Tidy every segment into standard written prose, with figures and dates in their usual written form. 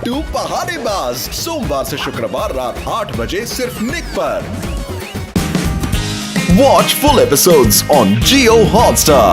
बिट्टू पहाड़ेबाज, सोमवार से शुक्रवार रात 8 बजे सिर्फ निक पर। Watch full episodes on Jio Hotstar.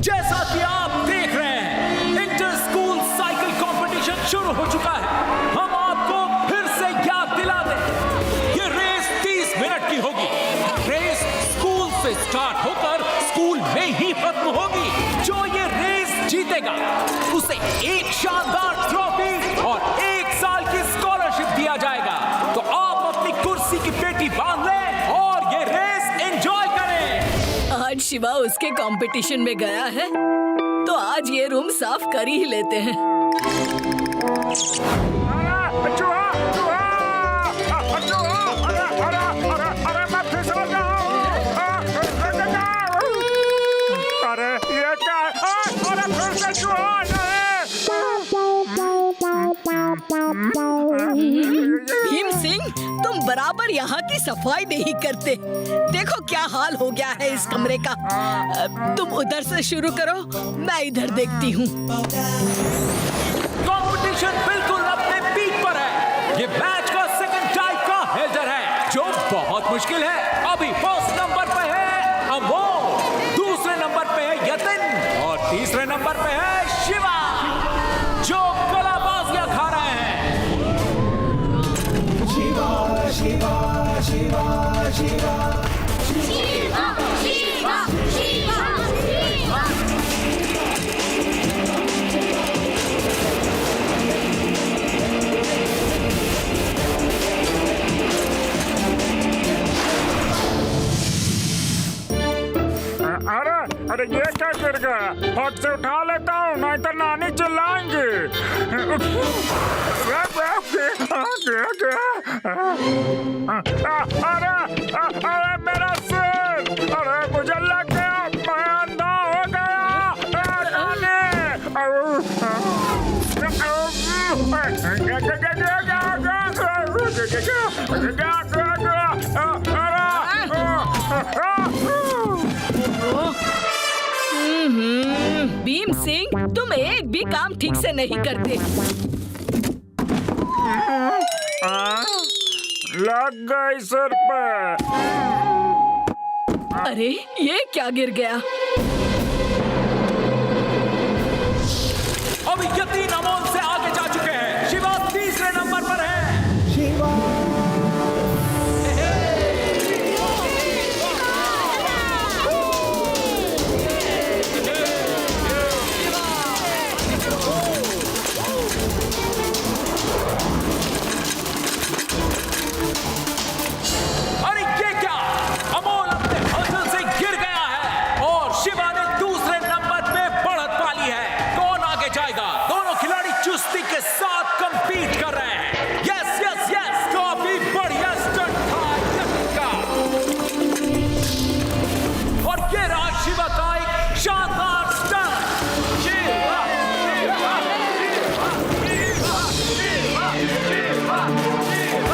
जैसा कि आप देख रहे हैं, इंटर स्कूल साइकिल कंपटीशन शुरू हो चुका है। हम आपको फिर से याद दिला दें, ये रेस 30 मिनट की होगी। रेस स्कूल से स्टार्ट होकर स्कूल में ही खत्म होगी। जो ये रेस जीतेगा उसे एक शानदार ट्रॉफी और 1 साल की स्कॉलरशिप दिया जाएगा। तो आप अपनी कुर्सी की पेटी बांध लें और ये रेस एंजॉय करें। आज शिवा उसके कंपटीशन में गया है, तो आज ये रूम साफ कर ही लेते हैं। अरे ये क्या है? अरे फिर से चूहा भीम सिंह, तुम बराबर यहाँ की सफाई नहीं करते। देखो क्या हाल हो गया है इस कमरे का। तुम उधर से शुरू करो, मैं इधर देखती हूँ। कंपटीशन बिल्कुल अपने पीक पर है। ये मैच का सेकंड टाइप का हेल्डर है, जो बहुत मुश्किल है। अभी फर्स्ट नंबर पे है अमोल, दूसरे नंबर पे है यतिन और तीसरे नंबर पे है शिवा, जो कलाबाजियां खा रहे हैं। अरे ये क्या गिर गया? फट से उठा लेता हूँ, नहीं तो नानी चिल्लाएंगे। अरे मेरा सिर! अरे मुझे लग गया, मैं अंधा हो भीम सिंह, तुम एक भी काम ठीक से नहीं करते। लग गई सिर पे। अरे ये क्या गिर गया? अभी यतिन अमोल से आगे जा चुके हैं। शिवा तीसरे नंबर पर है। अरे ये क्या, अमोल अपने हसल से गिर गया है और शिवा ने दूसरे नंबर पे बढ़त पा ली है। कौन आगे जाएगा? दोनों खिलाड़ी चुस्ती के साथ कंपीट कर रहे हैं। यस यस यस, काफी बढ़िया स्टंट था यतिन का। और ये रहा शिवा का एक शानदार स्टंट। शिवा, शिवा, शिवा, शिवा, शिवा, शिवा, शिवा।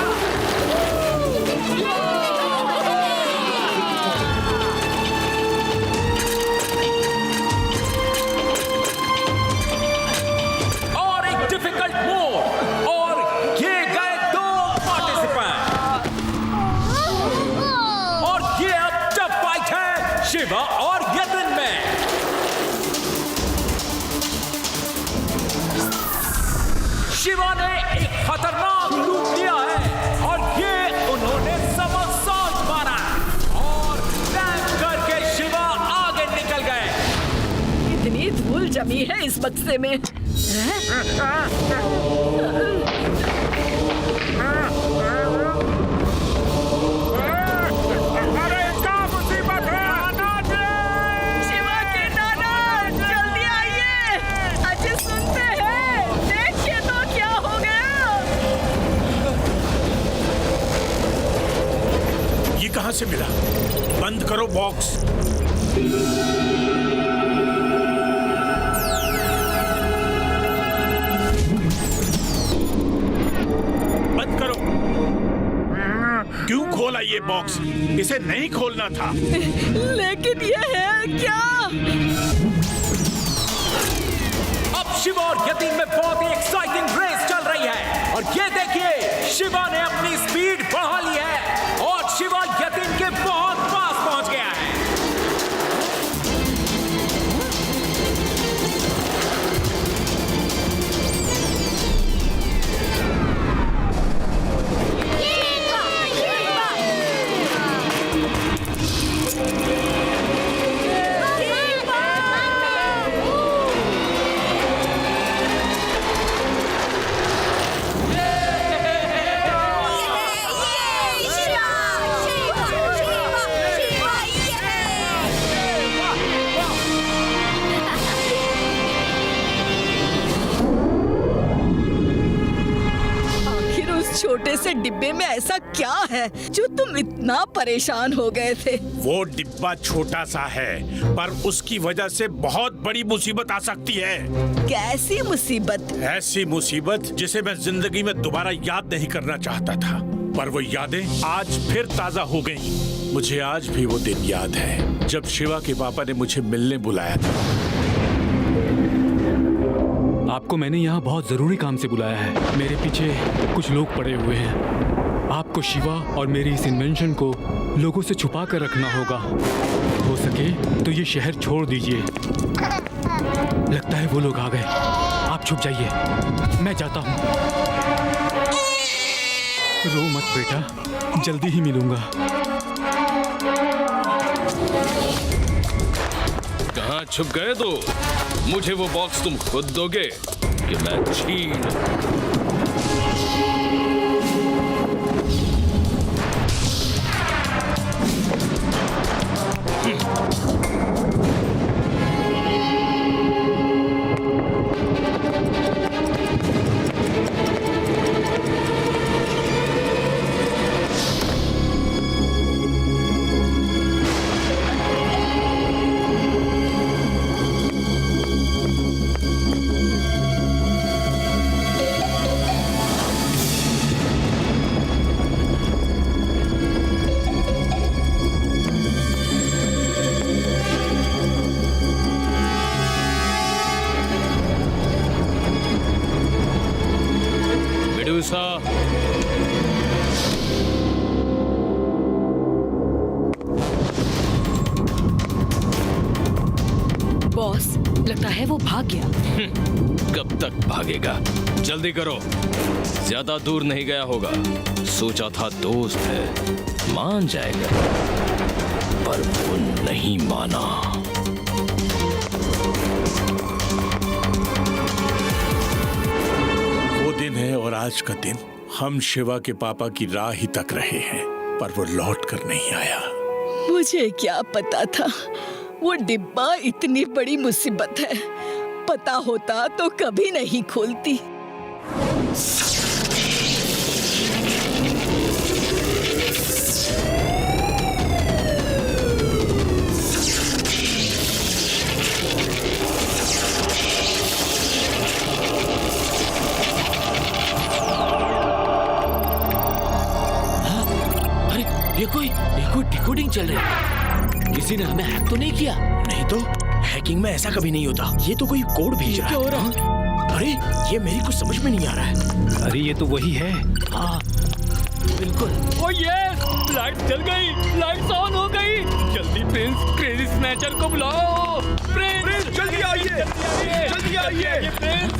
और एक डिफिकल्ट मोड, और ये गए 2 पार्टिसिपेंट। और ये अब टफ फाइट है शिवा और यतिन में। शिवा ने एक खतरनाक लूप लिया है और ये उन्होंने समरसॉल्ट मारा और लैंड करके शिवा आगे निकल गए। इतनी धूल जमी है इस बक्से में। अरे क्या मुसीबत है? शिवा के नाना, जल्दी आइए। अजय सुनते हैं, देखिए तो क्या हो गया। कहां से मिला? बंद करो बॉक्स। बंद करो। क्यों खोला ये बॉक्स? इसे नहीं खोलना था। लेकिन ये है क्या? अब शिवा और यतीम में बहुत ही एक्साइटिंग रेस चल रही है और ये देखिए शिवा ने अपनी स्पीड बढ़ा ली है और शिवा यतीम के बहुत पास पहुंच गया है। छोटे से डिब्बे में ऐसा क्या है जो तुम इतना परेशान हो गए थे? वो डिब्बा छोटा सा है, पर उसकी वजह से बहुत बड़ी मुसीबत आ सकती है। कैसी मुसीबत? ऐसी मुसीबत जिसे मैं जिंदगी में दोबारा याद नहीं करना चाहता था, पर वो यादें आज फिर ताजा हो गईं। मुझे आज भी वो दिन याद है जब शिवा के पापा ने मुझे मिलने बुलाया था। आपको मैंने यहाँ बहुत जरूरी काम से बुलाया है। मेरे पीछे कुछ लोग पड़े हुए हैं। आपको शिवा और मेरी इस इन्वेंशन को लोगों से छुपा कर रखना होगा। हो सके तो ये शहर छोड़ दीजिए। लगता है वो लोग आ गए। आप छुप जाइए, मैं जाता हूँ। रो मत बेटा, जल्दी ही मिलूंगा। कहाँ छुप गए तो? मुझे वो बॉक्स तुम खुद दोगे कि मैं छीन? बॉस, लगता है वो भाग गया। कब तक भागेगा? जल्दी करो, ज्यादा दूर नहीं गया होगा। सोचा था दोस्त है, मान जाएगा, पर वो नहीं माना। वो दिन है और आज का दिन हम शिवा के पापा की राह ही तक रहे हैं, पर वो लौट कर नहीं आया। मुझे क्या पता था वो डिब्बा इतनी बड़ी मुसीबत है। पता होता तो कभी नहीं खोलती। ये कोई डिकोडिंग चल रही है। किसी ने हमें हैक तो नहीं किया? नहीं तो हैकिंग में ऐसा कभी नहीं होता। ये तो कोई कोड भेज रहा है। क्या हो रहा है? अरे ये मेरी कुछ समझ में नहीं आ रहा है। अरे ये तो वही है। हाँ बिल्कुल। ओ यस, लाइट जल गई, लाइट्स ऑन हो गई। जल्दी प्रिंस क्रेजी स्नैचर को बुलाओ। प्रिंस जल्दी आइए, जल्दी आइए। प्रिंस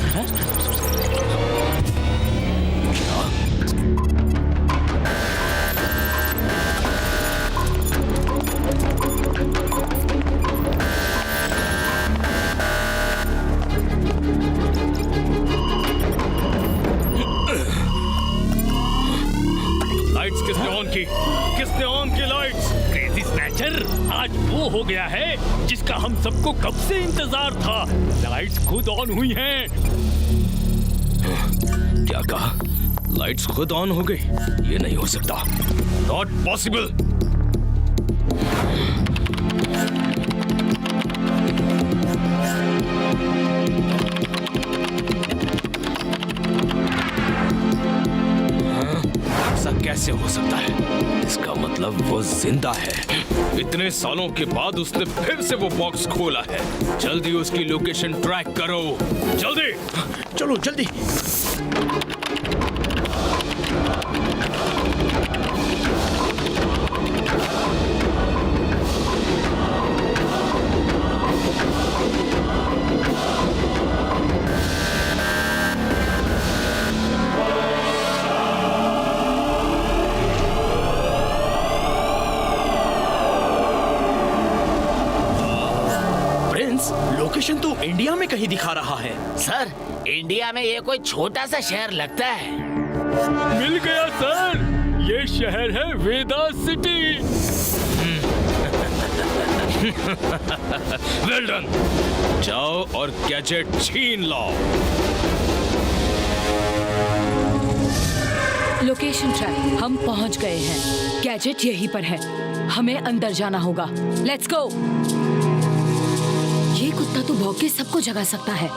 किसने ऑन की लाइट्स? क्रेजी स्नैचर आज वो हो गया है जिसका हम सबको कब से इंतजार था। लाइट्स खुद ऑन हुई हैं। क्या कहा? लाइट्स खुद ऑन हो गई? ये नहीं हो सकता। Not possible. ऐसा कैसे हो सकता है? इसका मतलब वो जिंदा है। इतने सालों के बाद उसने फिर से वो बॉक्स खोला है। जल्दी उसकी लोकेशन ट्रैक करो, जल्दी। चलो जल्दी। लोकेशन तो इंडिया में कहीं दिखा रहा है। सर, इंडिया में ये कोई छोटा सा शहर लगता है। मिल गया सर, ये शहर है वेदा सिटी। Well done. जाओ और गैजेट छीन लाओ। लोकेशन ट्रैक, हम पहुंच गए हैं। गैजेट यहीं पर है, हमें अंदर जाना होगा। Let's go. ये कुत्ता तो भौंक के सबको जगा सकता है।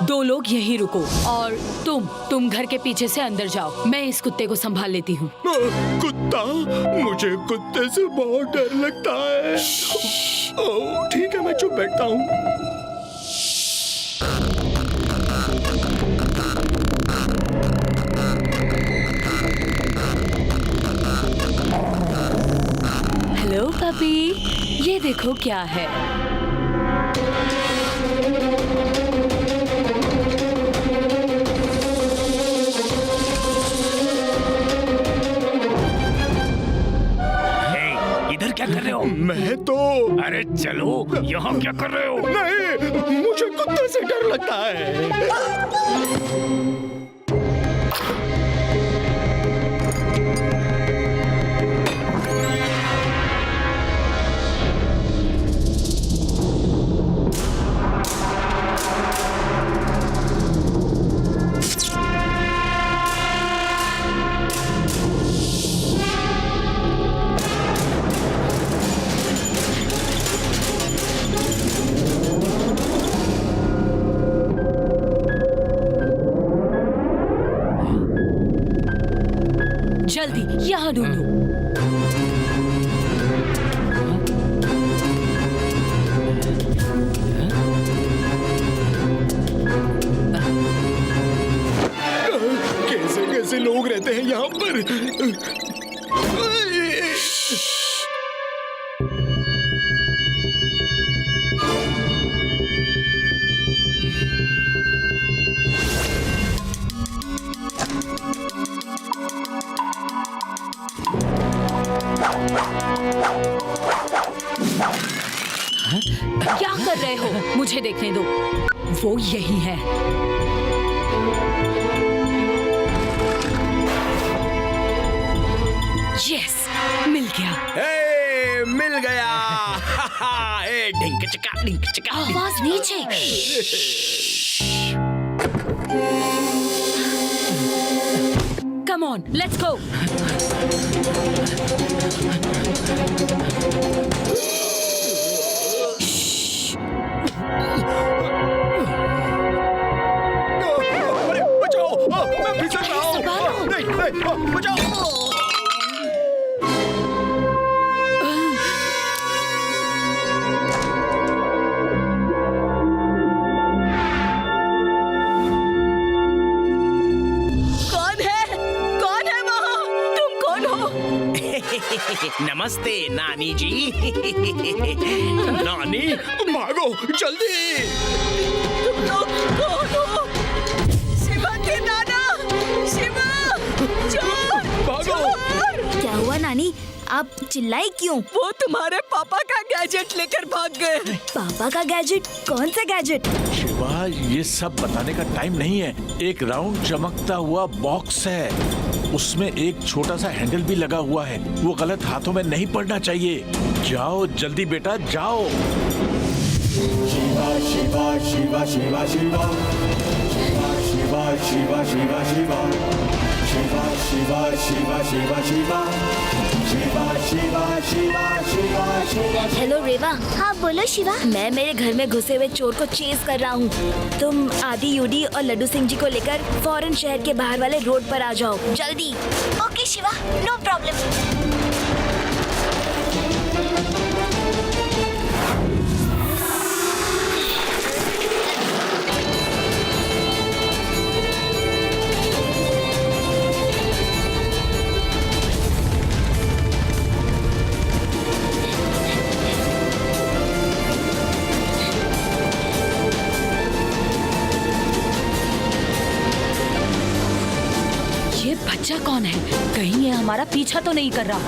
2 लोग यहीं रुको और तुम घर के पीछे से अंदर जाओ। मैं इस कुत्ते को संभाल लेती हूँ। कुत्ता? मुझे कुत्ते से बहुत डर लगता है। ओह, ठीक है, मैं चुप बैठता हूँ। हेलो पपी, ये देखो क्या है। इधर क्या कर रहे हो? मैं तो... अरे चलो, यहाँ क्या कर रहे हो? नहीं, मुझे कुत्ते से डर लगता है। जल्दी यहाँ ढूंढो। कैसे कैसे लोग रहते हैं यहाँ पर? क्या कर रहे हो? मुझे देखने दो। वो यही है। यस, मिल गया। मिल गया। ढिंक चिका ढिंक चिका। आवाज नीचे। Come on, let's go. अरे बचाओ, मैं फिसल रहा हूँ। नहीं, बचाओ। नमस्ते नानी जी। नानी, भागो जल्दी। तुम लोग कौन हो? शिवा के नाना, शिवा, चोर, चोर। क्या हुआ नानी, आप चिल्लाई क्यों? वो तुम्हारे पापा का गैजेट लेकर भाग गए। पापा का गैजेट? कौन सा गैजेट? शिवा, ये सब बताने का टाइम नहीं है। एक राउंड चमकता हुआ बॉक्स है, उसमें एक छोटा सा हैंडल भी लगा हुआ है। वो गलत हाथों में नहीं पड़ना चाहिए। जाओ जल्दी बेटा, जाओ। शिवा शिवा शिवा शिवा शिवा शिवा शिवा शिवा शिवा शिवा शिवा शिवा शिवा शिवा शिवा शिवा शिवा शिवा शिवा शिवा। हेलो रेवा। हाँ बोलो शिवा। मैं मेरे घर में घुसे हुए चोर को चेस कर रहा हूँ। तुम आदि यूडी और लड्डू सिंह जी को लेकर फौरन शहर के बाहर वाले रोड पर आ जाओ जल्दी। Okay Shiva, no problem. बच्चा कौन है? कहीं ये हमारा पीछा तो नहीं कर रहा?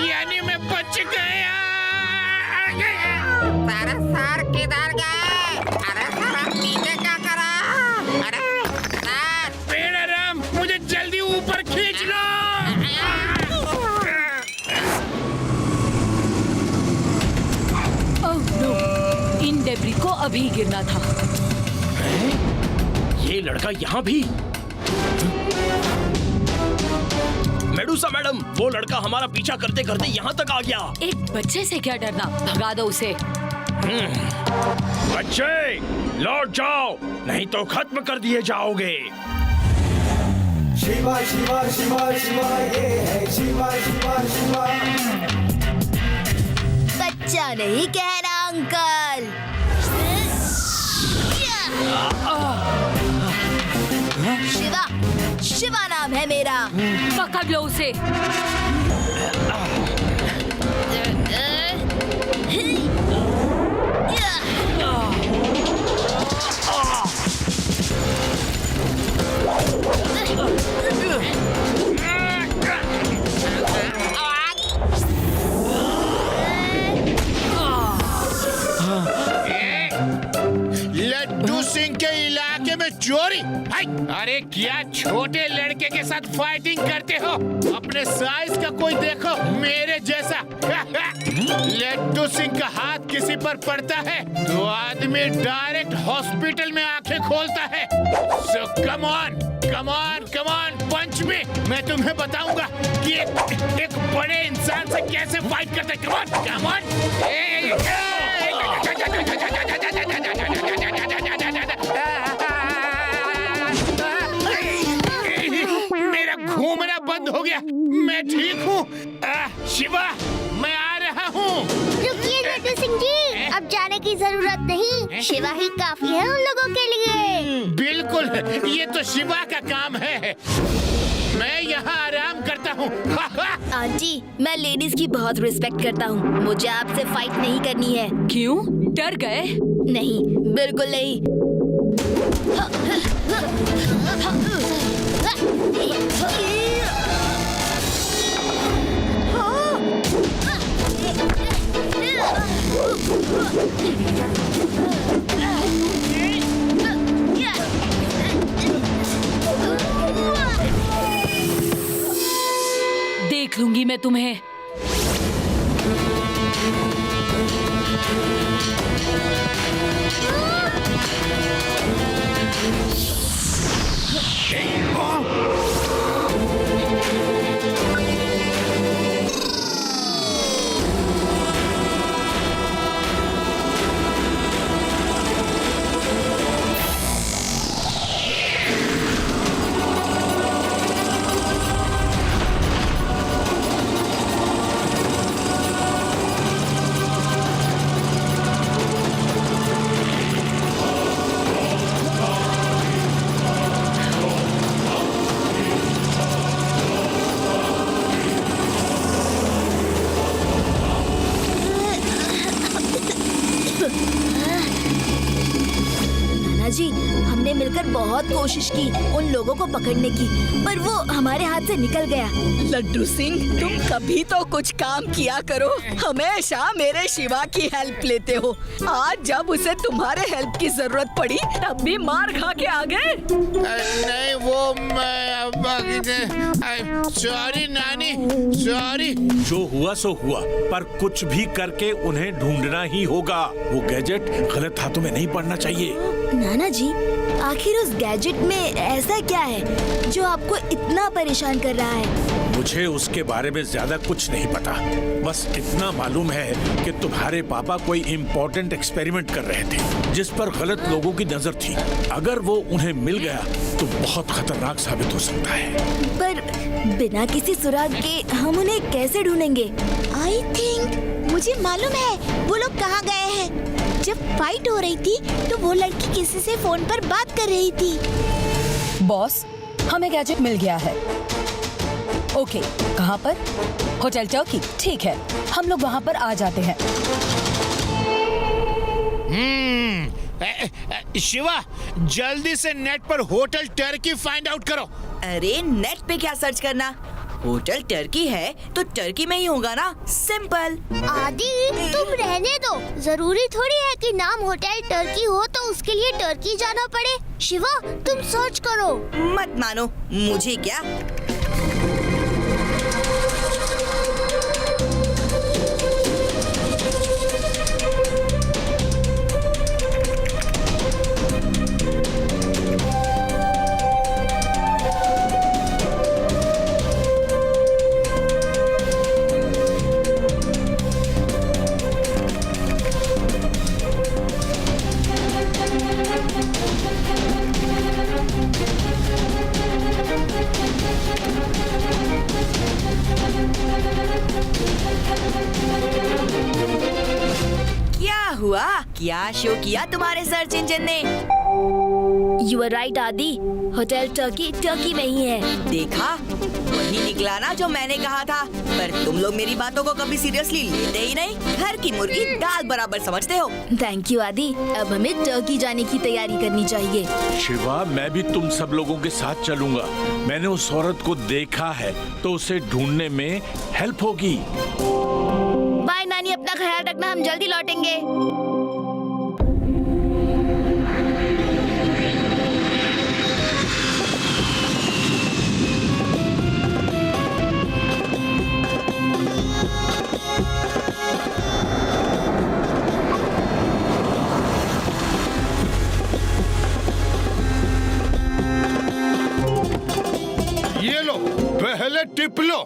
यानी मैं बच गया। सारा सर किधर गए? अरे सर आप नीचे क्या करा? अरे सर पेड़ाराम मुझे जल्दी ऊपर खींच लो। ओह नो, इन डेब्री को अभी गिरना था। ये लड़का यहाँ भी? मेडुसा मैडम, वो लड़का हमारा पीछा करते करते यहाँ तक आ गया। एक बच्चे से क्या डरना, भगा दो उसे। बच्चे लौट जाओ, नहीं तो खत्म कर दिए जाओगे। शिवा शिवा शिवा शिवा, ये है शिवा शिवा शिवा। बच्चा नहीं कहना अंकल। शिवा, शिवा नाम है मेरा। पकड़ लो उसे। लड्डू सिंह के इलाके में चोरी? अरे क्या छोटे लड़के के साथ फाइटिंग करते हो? अपने साइज का कोई देखो मेरे जैसा। लड्डू सिंह का हाथ किसी पर पड़ता है तो आदमी डायरेक्ट हॉस्पिटल में आंखें खोलता है। So come on, come on, come on, punch me. मैं तुम्हें बताऊंगा कि एक बड़े इंसान से कैसे फाइट करते हैं। कम ऑन, कम ऑन। मेरा घूमना बंद बंद हो गया। मैं ठीक हूँ। शिवा, मैं आ रहा हूँ। रुकिए लड्डू सिंह जी, अब जाने की जरूरत नहीं, शिवा ही काफी है उन लोगों के लिए। बिल्कुल, ये तो शिवा का काम है। मैं यहाँ आराम करता हूँ। आंटी, मैं लेडीज की बहुत रिस्पेक्ट करता हूँ, मुझे आपसे फाइट नहीं करनी है। क्यों? डर गए? नहीं, बिल्कुल नहीं। देख लूंगी मैं तुम्हें। जी, हमने मिलकर बहुत कोशिश की उन लोगों को पकड़ने की, पर वो हमारे हाथ से निकल गया। लड्डू सिंह, तुम कभी तो कुछ काम किया करो, हमेशा मेरे शिवा की हेल्प लेते हो। आज जब उसे तुम्हारे हेल्प की जरूरत पड़ी तब भी मार खा के आ गए। नहीं, वो सॉरी नानी, सॉरी। जो हुआ सो हुआ, पर कुछ भी करके उन्हें ढूंढना ही होगा। वो गैजेट गलत हाथों में नहीं पड़ना चाहिए। नाना जी, आखिर उस गैजेट में ऐसा क्या है जो आपको इतना परेशान कर रहा है? मुझे उसके बारे में ज्यादा कुछ नहीं पता, बस इतना मालूम है कि तुम्हारे पापा कोई इम्पोर्टेंट एक्सपेरिमेंट कर रहे थे जिस पर गलत लोगों की नजर थी। अगर वो उन्हें मिल गया तो बहुत खतरनाक साबित हो सकता है। पर बिना किसी सुराग के हम उन्हें कैसे ढूंढेंगे? आई थिंक मुझे मालूम है वो लोग कहाँ गए हैं। जब फाइट हो रही थी तो वो लड़की किसी से फोन पर बात कर रही थी। बॉस, हमें गैजेट मिल गया है। ओके, कहाँ पर? Hotel Turkey. ठीक है, हम लोग वहाँ पर आ जाते हैं। शिवा, जल्दी से नेट पर होटल टर्की फाइंड आउट करो। अरे नेट पे क्या सर्च करना, होटल टर्की है तो टर्की में ही होगा ना, सिंपल। आदि, तुम रहने दो, जरूरी थोड़ी है कि नाम होटल टर्की हो तो उसके लिए टर्की जाना पड़े। शिवा, तुम सर्च करो। मत मानो, मुझे क्या। हुआ, क्या शो किया तुम्हारे सर्च इंजन ने? You are right, आदि, होटल टर्की टर्की में ही है। देखा, वही निकला ना जो मैंने कहा था। पर तुम लोग मेरी बातों को कभी सीरियसली लेते ही नहीं। घर की मुर्गी दाल बराबर समझते हो। थैंक यू आदि, अब हमें टर्की जाने की तैयारी करनी चाहिए। शिवा, मैं भी तुम सब लोगों के साथ चलूंगा। मैंने उस औरत को देखा है तो उसे ढूंढने में हेल्प होगी। बाय नानी, अपना ख्याल रखना, हम जल्दी लौटेंगे। ये लो, पहले टिप लो,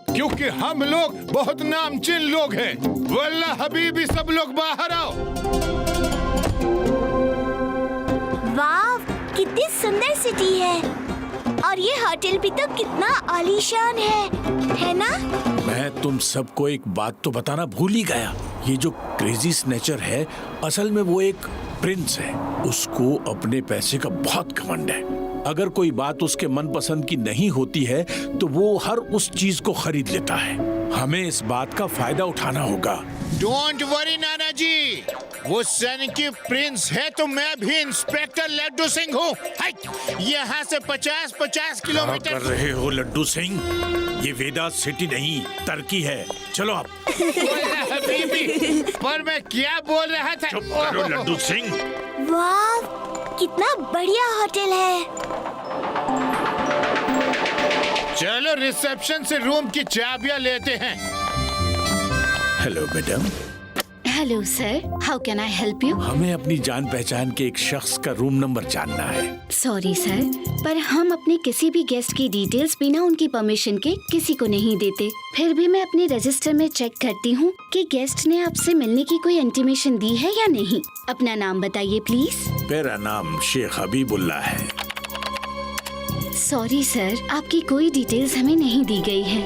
क्योंकि हम लोग बहुत नामचीन लोग हैं। वल्ला हबीबी, सब लोग बाहर आओ। वाव, कितनी सुंदर सिटी है। और ये होटल भी तो कितना आलीशान है ना? मैं तुम सबको एक बात तो बताना भूल ही गया। ये जो क्रेजी स्नेचर है, असल में वो एक प्रिंस है। उसको अपने पैसे का बहुत घमंड है। अगर कोई बात उसके मनपसंद की नहीं होती है तो वो हर उस चीज को खरीद लेता है। हमें इस बात का फायदा उठाना होगा। डोंट वरी नाना जी, वो सन की प्रिंस है तो मैं भी इंस्पेक्टर लड्डू सिंह हूँ। यहाँ से 50-50 किलोमीटर। क्या कर रहे हो लड्डू सिंह? ये वेदा सिटी नहीं, टर्की है। चलो आप। हबीबी, पर मैं क्या बोल रहा था? चुप करो लड्डू सिंह। वाह, कितना बढ़िया होटल है। चलो रिसेप्शन से रूम की चाबियां लेते हैं। Hello madam. Hello sir, how can I help you? हमें अपनी जान पहचान के एक शख्स का रूम नंबर जानना है। सॉरी सर, पर हम अपने किसी भी गेस्ट की डिटेल्स बिना उनकी परमिशन के किसी को नहीं देते। फिर भी मैं अपने रजिस्टर में चेक करती हूँ कि गेस्ट ने आपसे मिलने की कोई इंटीमेशन दी है या नहीं। अपना नाम बताइए प्लीज। मेरा नाम शेख हबीबुल्ला है। सॉरी सर, आपकी कोई डिटेल्स हमें नहीं दी गई है।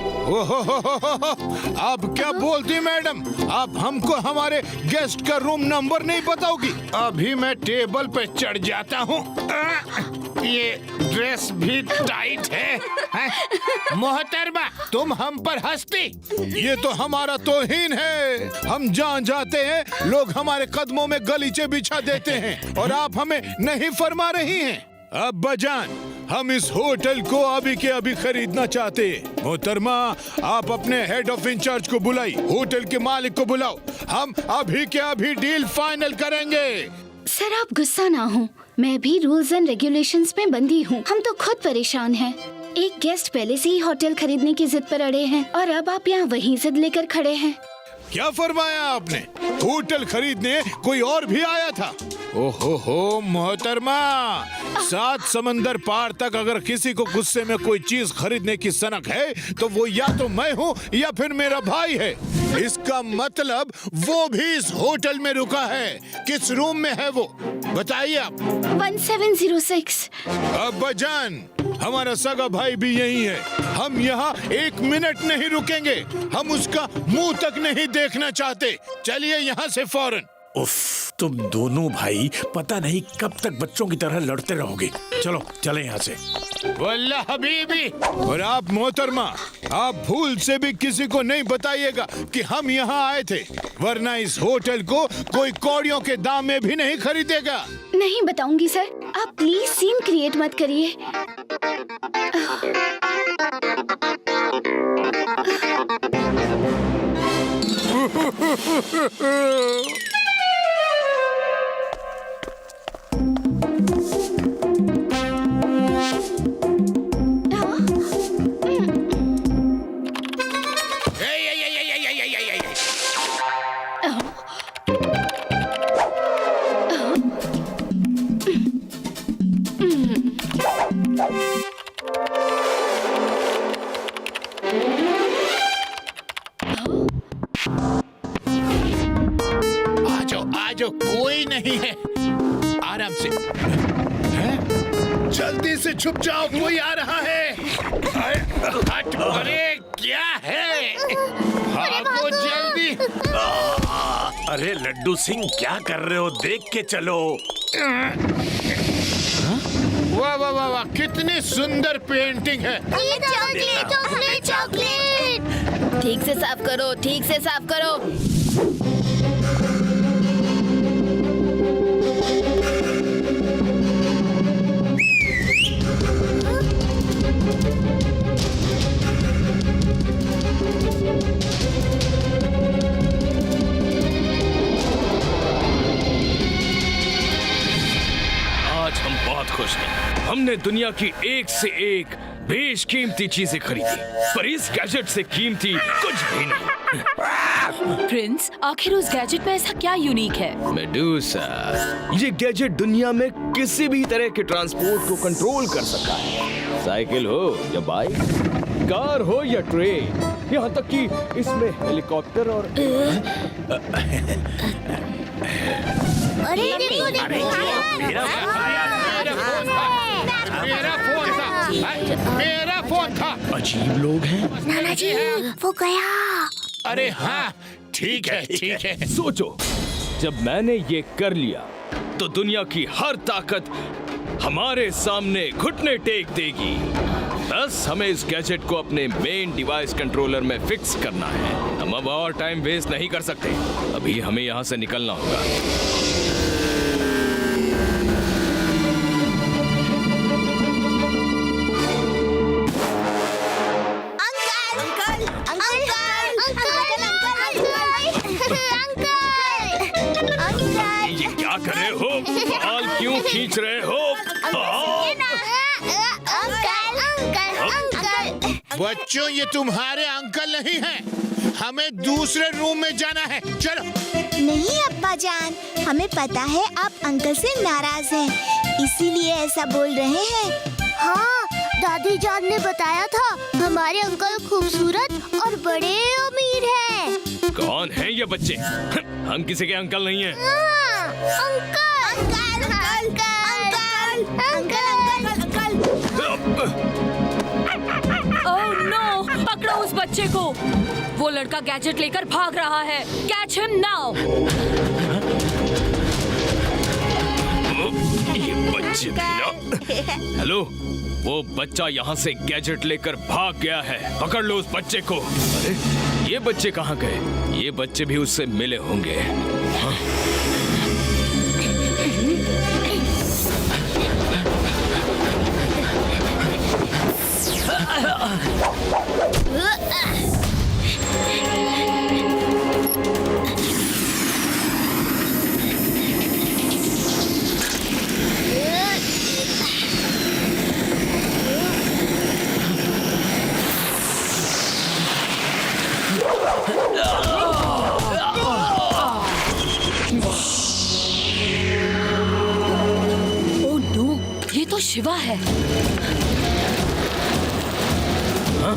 आप क्या बोलती मैडम? आप हमको हमारे गेस्ट का रूम नंबर नहीं बताओगी? अभी मैं टेबल पे चढ़ जाता हूँ। ये ड्रेस भी टाइट है। मोहतरमा, तुम हम पर हंसती? ये तो हमारा तौहीन है। हम जहाँ जाते हैं लोग हमारे कदमों में गलीचे बिछा देते हैं और आप हमें नहीं फरमा रही हैं। अब्बा जान, हम इस होटल को अभी के अभी खरीदना चाहते हैं। मोहतरमा, आप अपने हेड ऑफ इंचार्ज को बुलाई, होटल के मालिक को बुलाओ। हम अभी के अभी डील फाइनल करेंगे। सर आप गुस्सा ना हो, मैं भी रूल्स एंड रेगुलेशंस में बंधी हूँ। हम तो खुद परेशान हैं। एक गेस्ट पहले से ही होटल खरीदने की जिद पर अड़े हैं और अब आप यहाँ वही जिद लेकर खड़े हैं। क्या फरमाया आपने? होटल खरीदने कोई और भी आया था? ओहो मोहतरमा, 7 समंदर पार तक अगर किसी को गुस्से में कोई चीज खरीदने की सनक है तो वो या तो मैं हूँ या फिर मेरा भाई है। इसका मतलब वो भी इस होटल में रुका है। किस रूम में है वो बताइए आप। 1706। अब्बा जान, हमारा सगा भाई भी यही है। हम यहाँ 1 मिनट नहीं रुकेंगे। हम उसका मुंह तक नहीं देखना चाहते। चलिए यहाँ से फौरन। उफ, तुम दोनों भाई पता नहीं कब तक बच्चों की तरह लड़ते रहोगे। चलो चले यहाँ से। वल्ला हबीबी, और आप मोहतरमा, आप भूल से भी किसी को नहीं बताइएगा कि हम यहाँ आए थे, वरना इस होटल को कोई कौड़ियों के दाम में भी नहीं खरीदेगा। नहीं बताऊंगी सर, आप प्लीज सीन क्रिएट मत करिए। आजो कोई नहीं है। आराम से। हैं? जल्दी से छुप जाओ, कोई आ रहा है। अरे क्या है? भागो जल्दी। अरे लड्डू सिंह, क्या कर रहे हो? देख के चलो। वाह वाह वाह वाह, कितनी सुंदर पेंटिंग है। ये चॉकलेट चॉकलेट चॉकलेट। ठीक से साफ करो, ठीक से साफ करो। आज हम बहुत खुश हैं। हमने दुनिया की एक से एक बेशकीमती चीजें खरीदी, पर इस गैजेट से कीमती कुछ भी नहीं। प्रिंस, आखिर उस गैजेट में ऐसा क्या यूनिक है? मेडूसा, ये गैजेट दुनिया में किसी भी तरह के ट्रांसपोर्ट को कंट्रोल कर सकता है। साइकिल हो या बाइक, कार हो या ट्रेन, यहाँ तक कि इसमें हेलीकॉप्टर और अरे देखो देखो, मेरा मेरा फोन था, मेरा फोन था। अजीब लोग हैं। नाना जी वो गया। अरे हाँ ठीक है ठीक है। सोचो, जब मैंने ये कर लिया तो दुनिया की हर ताकत हमारे सामने घुटने टेक देगी। बस हमें इस गैजेट को अपने मेन डिवाइस कंट्रोलर में फिक्स करना है। हम अब और टाइम वेस्ट नहीं कर सकते। अभी हमें यहाँ से निकलना होगा। ये क्या कर रहे हो? बाल क्यों खींच रहे हो? बच्चों ये तुम्हारे अंकल नहीं हैं। हमें दूसरे रूम में जाना है, चलो। नहीं अब्बा जान, हमें पता है आप अंकल से नाराज हैं, इसीलिए ऐसा बोल रहे हैं। हाँ, दादी जान ने बताया था हमारे अंकल खूबसूरत और बड़े अमीर हैं। कौन है ये बच्चे? हम किसी के अंकल नहीं हैं। Uncle uncle uncle uncle uncle. Oh no, पकड़ो उस बच्चे को। वो लड़का गैजेट लेकर भाग रहा है। Catch him now. ये बच्चे भी ना। हेलो, वो बच्चा यहाँ से गैजेट लेकर भाग गया है। पकड़ लो उस बच्चे को। अरे ये बच्चे कहाँ गए? ये बच्चे भी उससे मिले होंगे। हाँ? ओह नो, ये तो शिवा है। हाँ?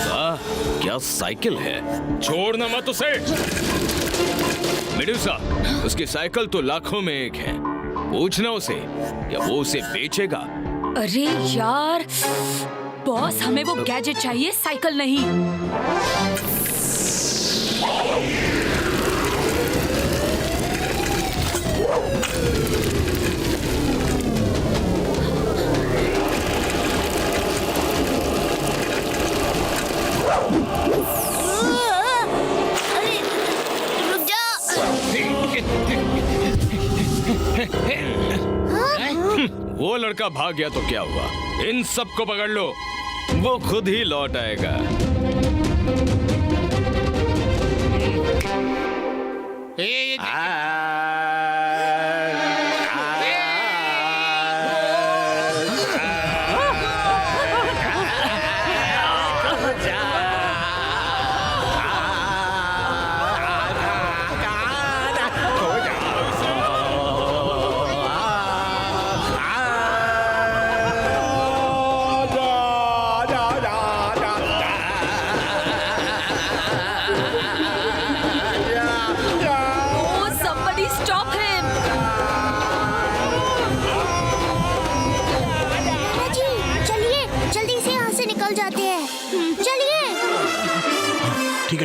वाह, क्या साइकिल है। छोड़ना मत उसे। मेडुसा, उसकी साइकिल तो लाखों में एक है। पूछना उसे, या वो उसे बेचेगा। अरे यार बॉस, हमें वो गैजेट चाहिए, साइकिल नहीं। अरे रुक जा। वो लड़का भाग गया तो क्या हुआ? इन सबको पकड़ लो, वो खुद ही लौट आएगा।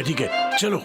ठीक है, चलो।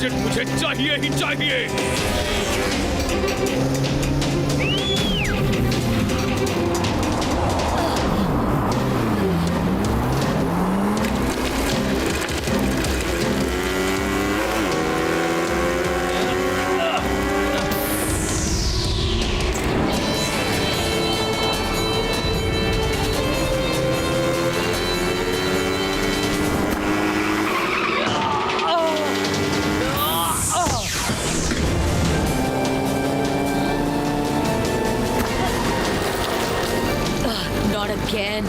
गैजेट मुझे चाहिए ही चाहिए। Not again.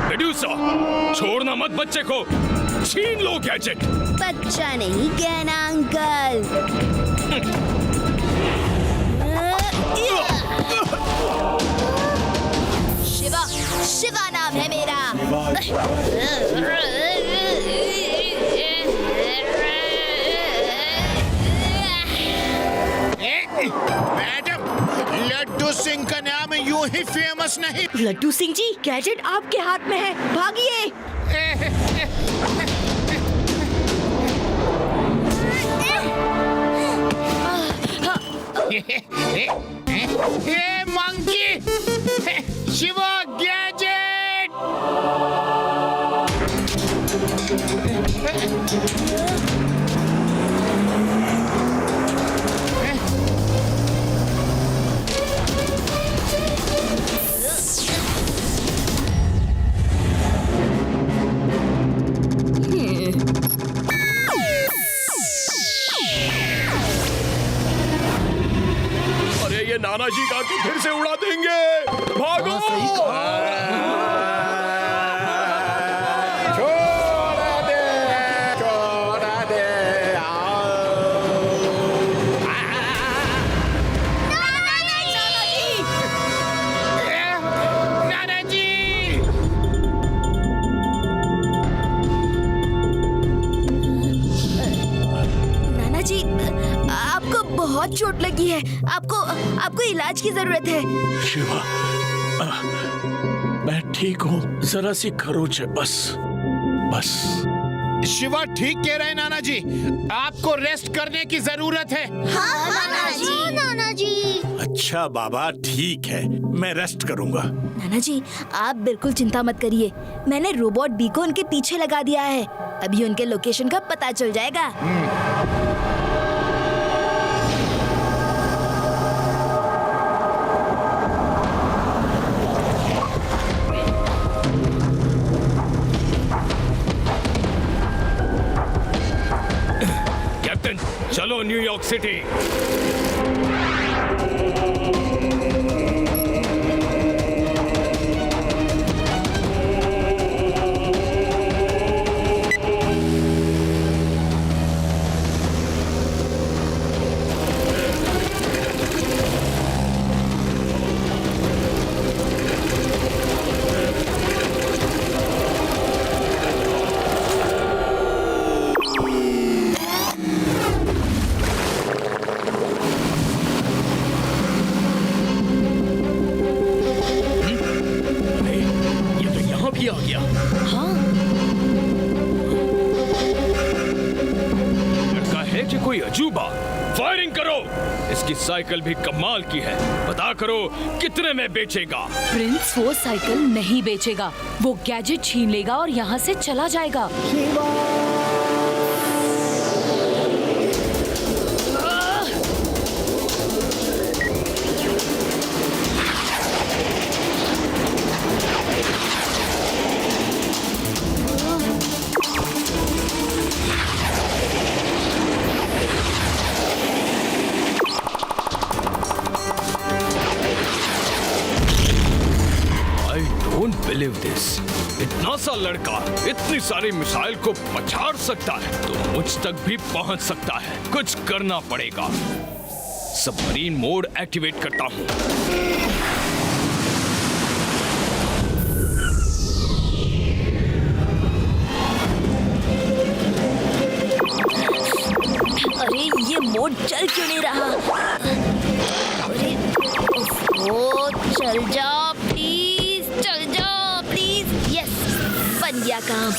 मेडुसा, छोड़ना मत बच्चे को, छीन लो गैजेट। बच्चा नहीं कहना अंकल। शिवा, शिवा नाम है मेरा। मैडम, लड्डू सिंह का नाम यूं ही फेमस नहीं। लड्डू सिंह जी, गैजेट आपके हाथ में है, भागिए। ये मंकी, शिवा गैजेट। अरे ये नाना जी का कि फिर से उड़ा देंगे, भागो। नाना जी, आपको बहुत चोट लगी है, आपको इलाज की जरूरत है। शिवा, मैं ठीक हूँ, जरा सी खरोच है बस। शिवा ठीक कह रहे हैं नाना जी, आपको रेस्ट करने की जरूरत है। हाँ नाना जी। अच्छा बाबा, ठीक है, मैं रेस्ट करूंगा। नाना जी, आप बिल्कुल चिंता मत करिए, मैंने रोबोट बी को उनके पीछे लगा दिया है, अभी उनके लोकेशन का पता चल जाएगा। कैप्टन, चलो न्यूयॉर्क सिटी। आ गया। हाँ, लगता है कि कोई अजूबा। फायरिंग करो, इसकी साइकिल भी कमाल की है। पता करो कितने में बेचेगा। प्रिंस वो साइकिल नहीं बेचेगा, वो गैजेट छीन लेगा और यहाँ से चला जाएगा। बिलीव दिस, इतना सा लड़का इतनी सारी मिसाइल को पछाड़ सकता है तो मुझ तक भी पहुंच सकता है। कुछ करना पड़ेगा। सबमरीन मोड एक्टिवेट करता हूं। अरे ये मोड चल क्यों नहीं रहा? अरे ओ, चल जाओ प्लीज, चल जाओ प्लीज। यस, बन गया काम।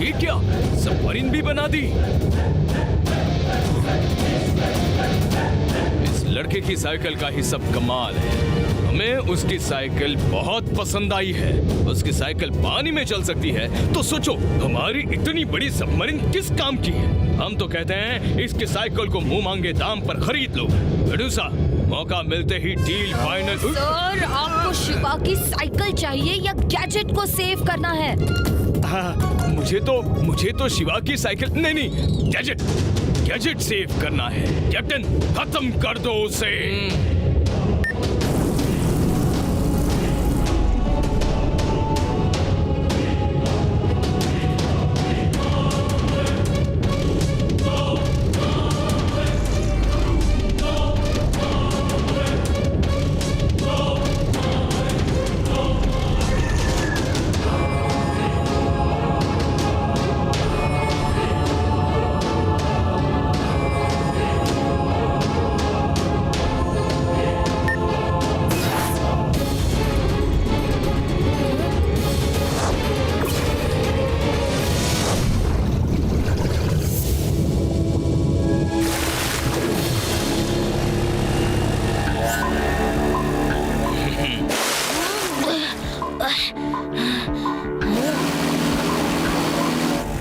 ये क्या, सबमरीन भी बना दी? इस लड़के की साइकिल का ही सब कमाल है। हमें उसकी साइकिल बहुत पसंद आई है। उसकी साइकिल पानी में चल सकती है तो सोचो हमारी इतनी बड़ी सबमरीन किस काम की है। हम तो कहते हैं इसकी साइकिल को मुंह मांगे दाम पर खरीद लो। मेडुसा, मौका मिलते ही डील फाइनल। सर, आपको शिवा की साइकिल चाहिए या गैजेट को सेव करना है? हाँ, मुझे तो शिवा की साइकिल नहीं, गैजेट सेव करना है। कैप्टन, खत्म कर दो उसे।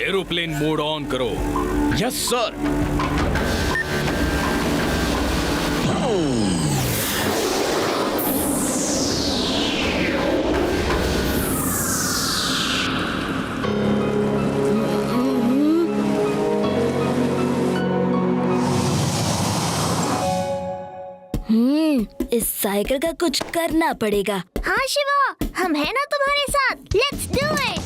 एरोप्लेन मोड ऑन करो। Yes sir. इस साइकिल का कुछ करना पड़ेगा। हाँ शिवा, हम है ना तुम्हारे साथ। Let's do it.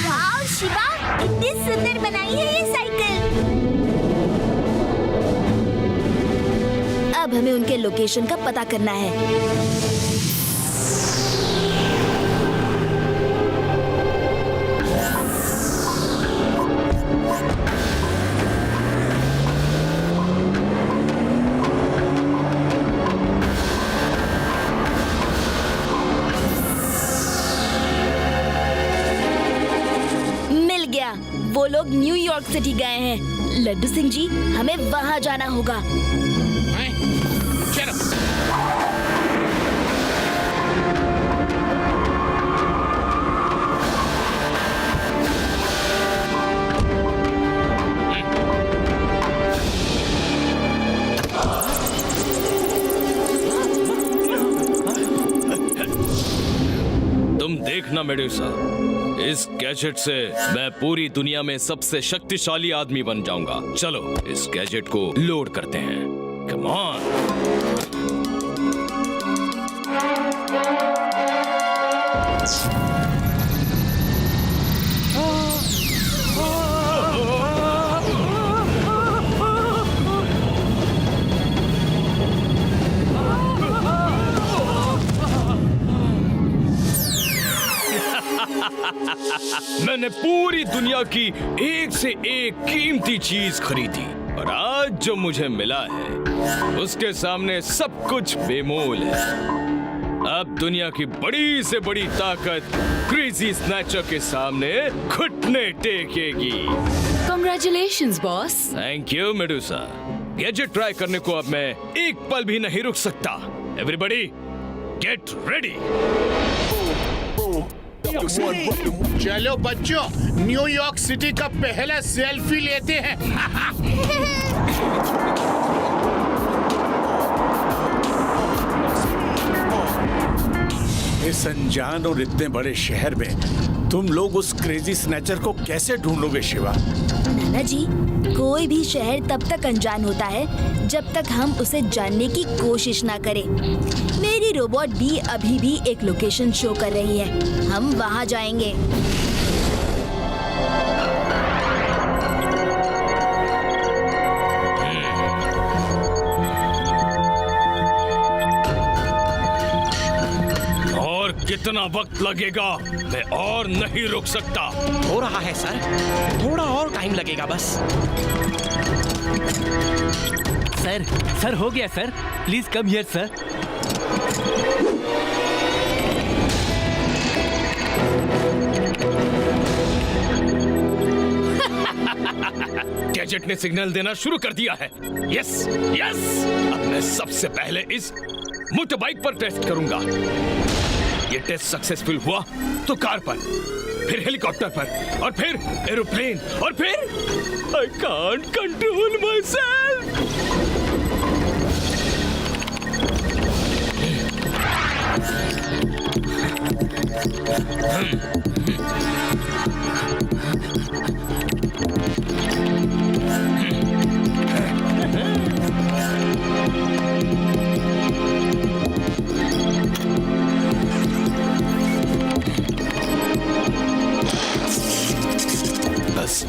Wow Shiva, कितनी सुंदर बनाई है ये साइकिल। अब हमें उनके लोकेशन का पता करना है। मिल गया, वो लोग न्यूयॉर्क सिटी गए हैं। लड्डू सिंह जी, हमें वहाँ जाना होगा। चलो। तुम देखना मेडुसा, इस गैजेट से मैं पूरी दुनिया में सबसे शक्तिशाली आदमी बन जाऊंगा। चलो इस गैजेट को लोड करते हैं। Come on. मैंने पूरी दुनिया की एक से एक कीमती चीज खरीदी और आज जो मुझे मिला है उसके सामने सब कुछ बेमोल है। अब दुनिया की बड़ी से बड़ी ताकत क्रेजी स्नैचर के सामने घुटने टेकेगी। Congratulations, boss. Thank you Medusa. Gadget try करने को अब मैं एक पल भी नहीं रुक सकता। Everybody get ready. चलो बच्चों, न्यूयॉर्क सिटी का पहला सेल्फी लेते हैं। इस अनजान और इतने बड़े शहर में तुम लोग उस क्रेजी स्नैचर को कैसे ढूंढोगे शिवा? नाना जी, कोई भी शहर तब तक अनजान होता है जब तक हम उसे जानने की कोशिश ना करें। मेरी रोबोट भी अभी भी एक लोकेशन शो कर रही है, हम वहाँ जाएंगे। कितना वक्त लगेगा? मैं और नहीं रुक सकता। हो रहा है सर, थोड़ा और टाइम लगेगा बस। सर हो गया sir, please come here sir. Gadget ने सिग्नल देना शुरू कर दिया है। यस यस, अब मैं सबसे पहले इस मोटर बाइक पर टेस्ट करूंगा। ये टेस्ट सक्सेसफुल हुआ तो कार पर, फिर हेलीकॉप्टर पर, और फिर एरोप्लेन, और फिर I can't control my self.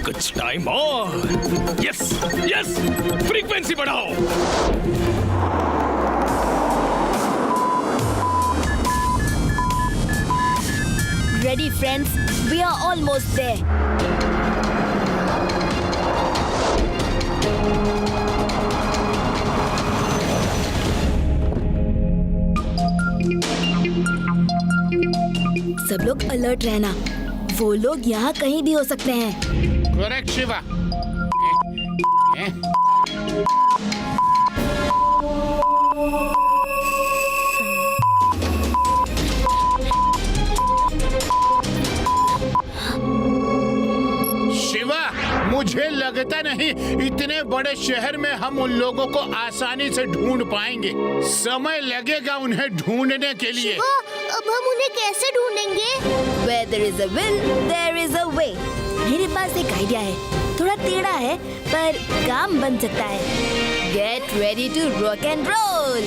कुछ टाइम और। यस यस, फ्रीक्वेंसी बढ़ाओ। Ready friends, we are almost there. सब लोग अलर्ट रहना, वो लोग यहाँ कहीं भी हो सकते हैं। करेक्ट शिवा। शिवा, मुझे लगता नहीं इतने बड़े शहर में हम उन लोगों को आसानी से ढूंढ पाएंगे। समय लगेगा उन्हें ढूंढने के लिए। शिवा, अब हम उन्हें कैसे ढूंढेंगे? Where there is a will, there is a way. मेरे पास एक आइडिया है, थोड़ा टेढ़ा है पर काम बन सकता है। Get ready to rock and roll.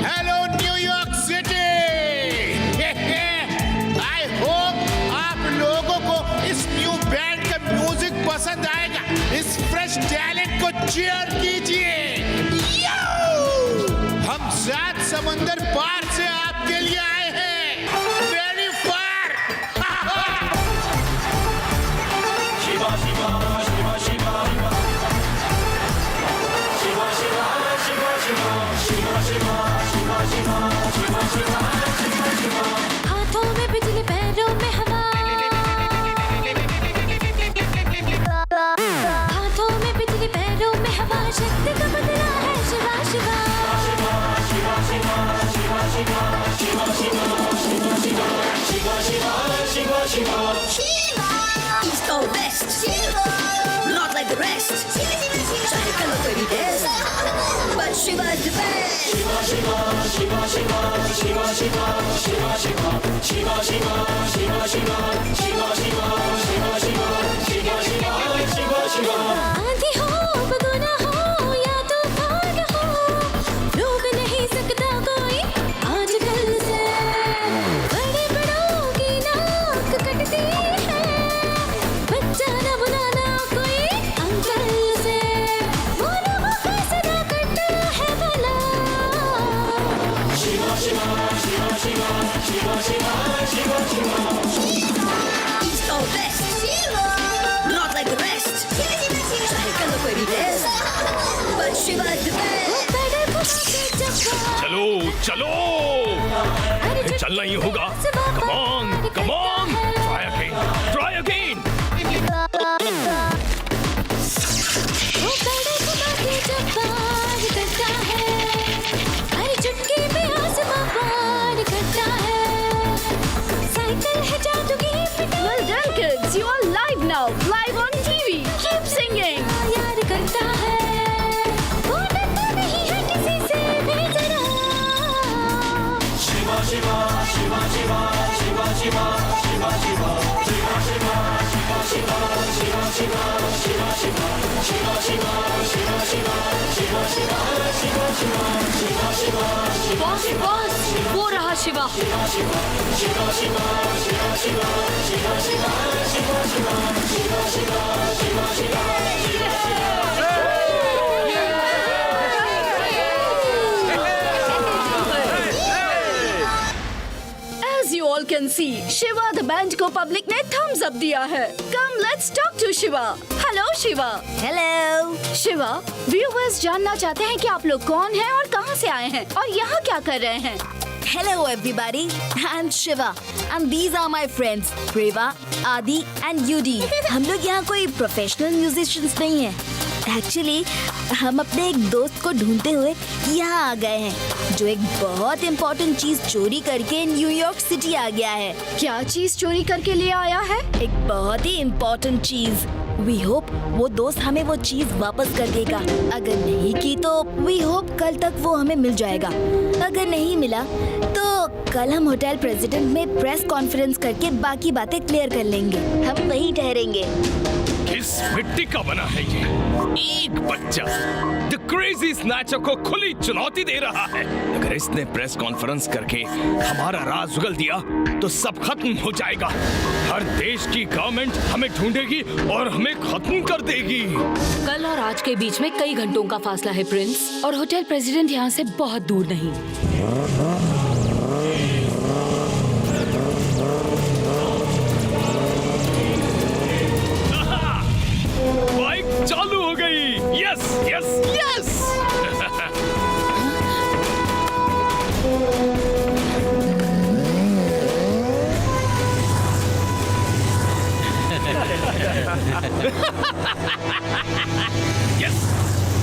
Hello New York city. I hope आप लोगों को इस न्यू बैंड का म्यूजिक पसंद आएगा। इस फ्रेश टैलेंट को चीयर कीजिए। हम 7 समंदर पार से आपके लिए आए हैं। Very far. शिवा शिवा शिवा शिवा शिवा शिवा शिवा शिवा शिवा शिवा शिवा शिवा। हाथों में बिजली, पैरों में हवा, हाथों में बिजली, पैरों में हवा, शक्ति का बदला है Shiva Shiva Shiva Shiva Shiva Shiva Shiva Shiva Shiva Shiva Shiva Shiva. East or west, not like the rest. Try to look very best, but Shiva is the best. Shiva Shiva Shiva Shiva Shiva Shiva Shiva Shiva Shiva Shiva Shiva Shiva Shiva Shiva Shiva Shiva Shiva Shiva Shiva। आंधी हो, बगुना हो या तूफान हो, रोक नहीं सकता कोई आजकल से। बड़े बड़ों की नाक कटती है, बच्चा न बुलाना कोई अंकल से। बोलो वो फैसला करता है भला। Shiva Shiva Shiva Shiva Shiva Shiva Shiva Shiva। East or west, not like the rest. Try to look very best, but Shiva is the best। चलो चलो, चलना ही होगा। Come on, come on, try again, try again। वो बड़े धमाके जब पार करता है, हर चुटकी पे आसमां पार करता है। साइकिल है जादूगी पिटाई। Well done kids, you are live now, live on TV. Keep singing. यार करता है, वो डरता नहीं है किसी से भी जरा। बॉस बॉस, वो रहा Shiva. As you all can see, Shiva the band को पब्लिक ने थम्स अप दिया है। Come, let's talk to Shiva. Hello Shiva. Hello Shiva, viewers जानना चाहते हैं कि आप लोग कौन हैं और कहां से आए हैं और यहाँ क्या कर रहे हैं। Hello everybody, I'm Shiva and these are my friends Preva, Adi and Yudi। हम लोग यहाँ कोई प्रोफेशनल म्यूजिशियंस नहीं हैं। एक्चुअली हम अपने एक दोस्त को ढूंढते हुए यहाँ आ गए हैं, जो एक बहुत इम्पोर्टेंट चीज चोरी करके न्यूयॉर्क सिटी आ गया है। क्या चीज चोरी करके ले आया है? एक बहुत ही इम्पोर्टेंट चीज। वी होप वो दोस्त हमें वो चीज वापस कर देगा। अगर नहीं की तो वी होप कल तक वो हमें मिल जाएगा। अगर नहीं मिला तो कल हम होटल प्रेसिडेंट में प्रेस कॉन्फ्रेंस करके बाकी बातें क्लियर कर लेंगे। हम वहीं ठहरेंगे। किस मिट्टी का बना है ये? एक बच्चा द क्रेजी स्नैचर को खुली चुनौती दे रहा है। अगर इसने प्रेस कॉन्फ्रेंस करके हमारा राज उगल दिया तो सब खत्म हो जाएगा। हर देश की गवर्नमेंट हमें ढूंढेगी और हमें खत्म कर देगी। कल और आज के बीच में कई घंटों का फासला है प्रिंस, और होटल प्रेसिडेंट यहाँ से बहुत दूर नहीं। बाइक चालू हो गई। Yes yes yes. Yes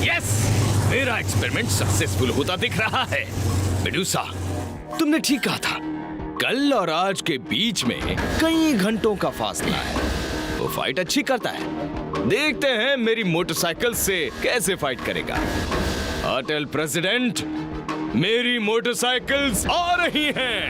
yes, मेरा एक्सपेरिमेंट सक्सेसफुल होता दिख रहा है। मेडुसा, तुमने ठीक कहा था। कल और आज के बीच में कई घंटों का फासला है। वो फाइट अच्छी करता है। देखते हैं मेरी मोटरसाइकिल से कैसे फाइट करेगा। होटल प्रेसिडेंट, मेरी मोटरसाइकिल्स आ रही हैं।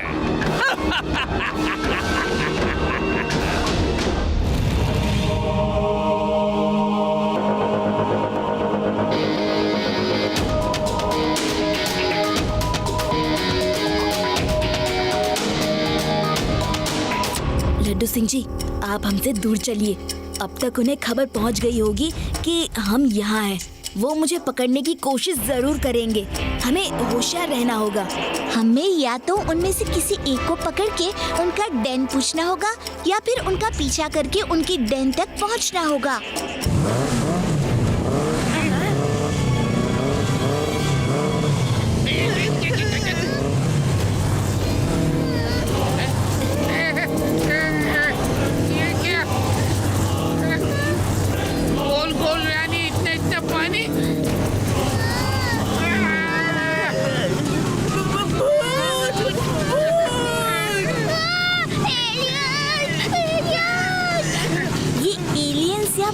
लड्डू सिंह जी, आप हमसे दूर चलिए। अब तक उन्हें खबर पहुंच गई होगी कि हम यहाँ हैं। वो मुझे पकड़ने की कोशिश जरूर करेंगे। हमें होशियार रहना होगा। हमें या तो उनमें से किसी एक को पकड़ के उनका डेन पूछना होगा या फिर उनका पीछा करके उनकी डेन तक पहुंचना होगा।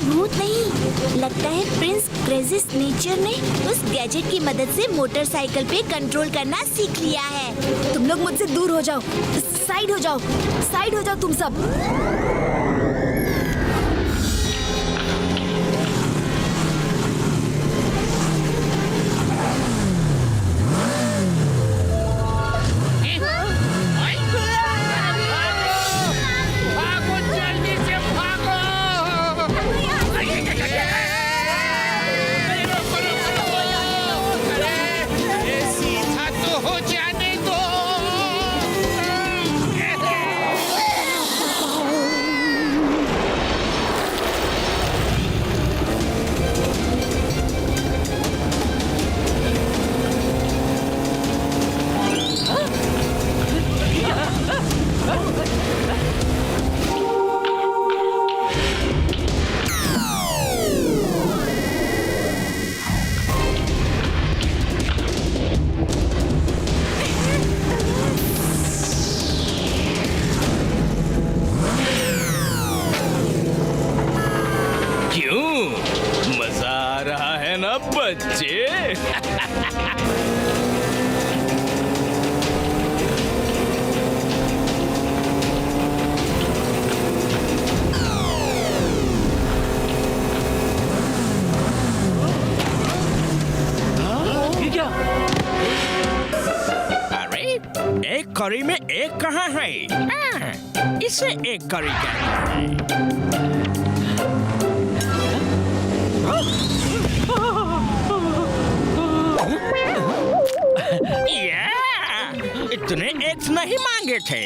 भूत नहीं, लगता है प्रिंस क्रेजी स्नेचर ने उस गैजेट की मदद से मोटरसाइकिल पे कंट्रोल करना सीख लिया है। तुम लोग मुझसे दूर हो जाओ। साइड हो जाओ, साइड हो जाओ तुम सब। करी में एक कहाँ है? इसे एक करी कहते हैं। इतने एग्स नहीं मांगे थे।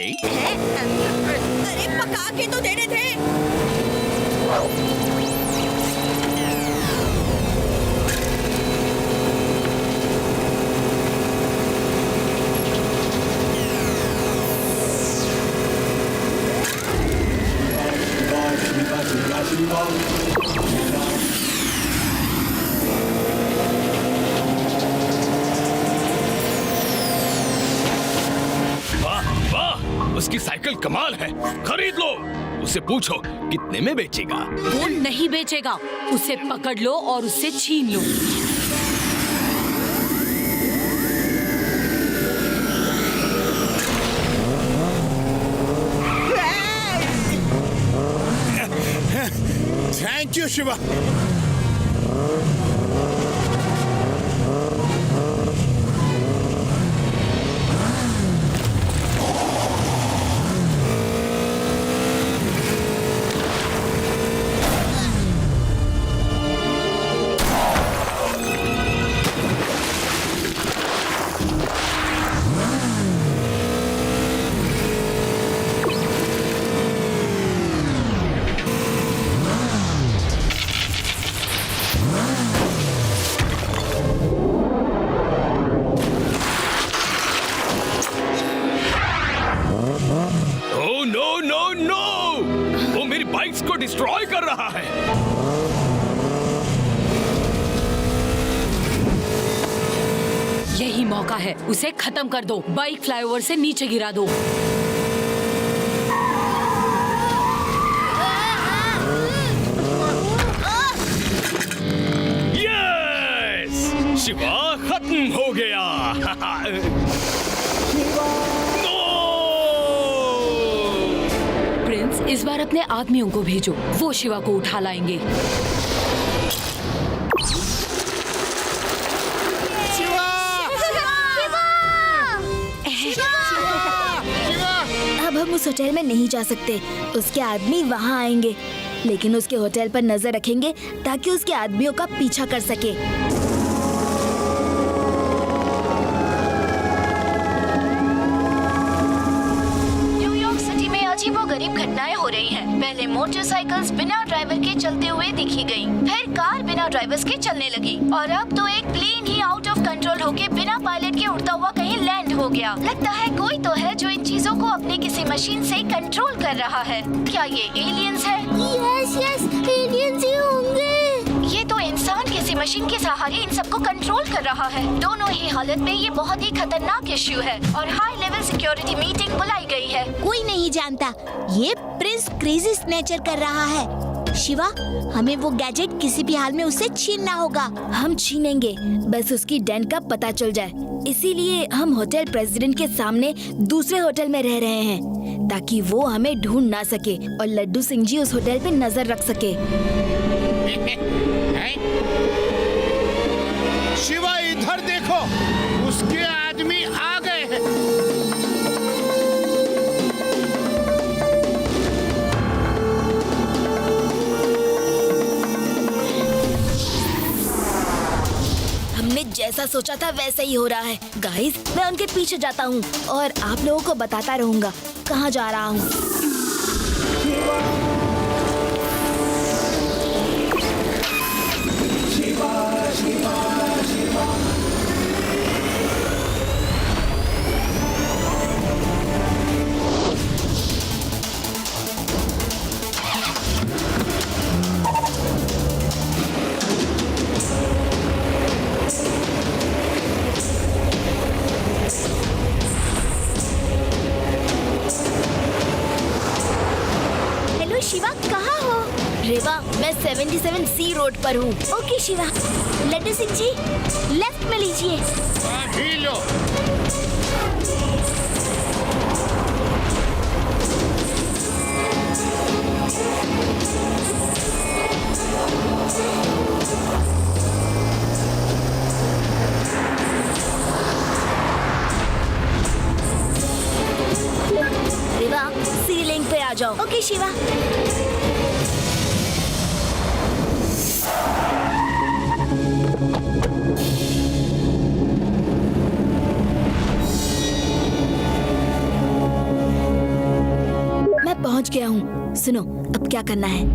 अरे पका के तो देने थे। उसकी साइकिल कमाल है, खरीद लो। उसे पूछो कितने में बेचेगा। वो नहीं बेचेगा, उसे पकड़ लो और उससे छीन लो। Thank you Shiva. डिस्ट्रॉय कर रहा है। यही मौका है, उसे खत्म कर दो। बाइक फ्लाईओवर से नीचे गिरा दो। यस, शिवा खत्म हो गया। प्रिंस, इस बार अपने आदमियों को भेजो, वो शिवा को उठा लाएंगे। अब हम उस होटल में नहीं जा सकते, उसके आदमी वहाँ आएंगे, लेकिन उसके होटल पर नजर रखेंगे ताकि उसके आदमियों का पीछा कर सके। न्यूयॉर्क सिटी में अजीबोगरीब घटनाएं हो रही हैं। पहले मोटरसाइकिल्स बिना ड्राइवर के चलते हुए दिखी गई, फिर कार बिना ड्राइवर्स के चलने लगी, और अब तो एक प्लेन ही आउट ऑफ कंट्रोल होके बिना पायलट के उड़ता हुआ कहीं लैंड हो गया। लगता है कोई तो है जो इन चीजों को अपने किसी मशीन से कंट्रोल कर रहा है। क्या ये एलियंस है? यस, एलियंस ही होंगे। ये तो इंसान किसी मशीन के सहारे इन सबको कंट्रोल कर रहा है। दोनों ही हालत में ये बहुत ही खतरनाक इश्यू है और हाई लेवल सिक्योरिटी मीटिंग बुलाई गई है। कोई नहीं जानता, ये प्रिंस क्रेजी स्नैचर कर रहा है। शिवा, हमें वो गैजेट किसी भी हाल में उससे छीनना होगा। हम छीनेंगे, बस उसकी डेन का पता चल जाए। इसीलिए हम होटल प्रेसिडेंट के सामने दूसरे होटल में रह रहे हैं, ताकि वो हमें ढूंढ ना सके और लड्डू सिंह जी उस होटल पे नजर रख सके। शिवा, इधर देखो, उसके आदमी आ गए हैं। हमने जैसा सोचा था वैसा ही हो रहा है। गाइस, मैं उनके पीछे जाता हूँ और आप लोगों को बताता रहूंगा कहाँ जा रहा हूँ। शिवा, कहाँ हो? रेवा, मैं 77C रोड पर हूँ। ओके शिवा। लड्डू सिंह जी, लेफ्ट में लीजिए। अभी लो। जाओ। ओके शिवा। मैं पहुंच गया हूँ। सुनो, अब क्या करना है?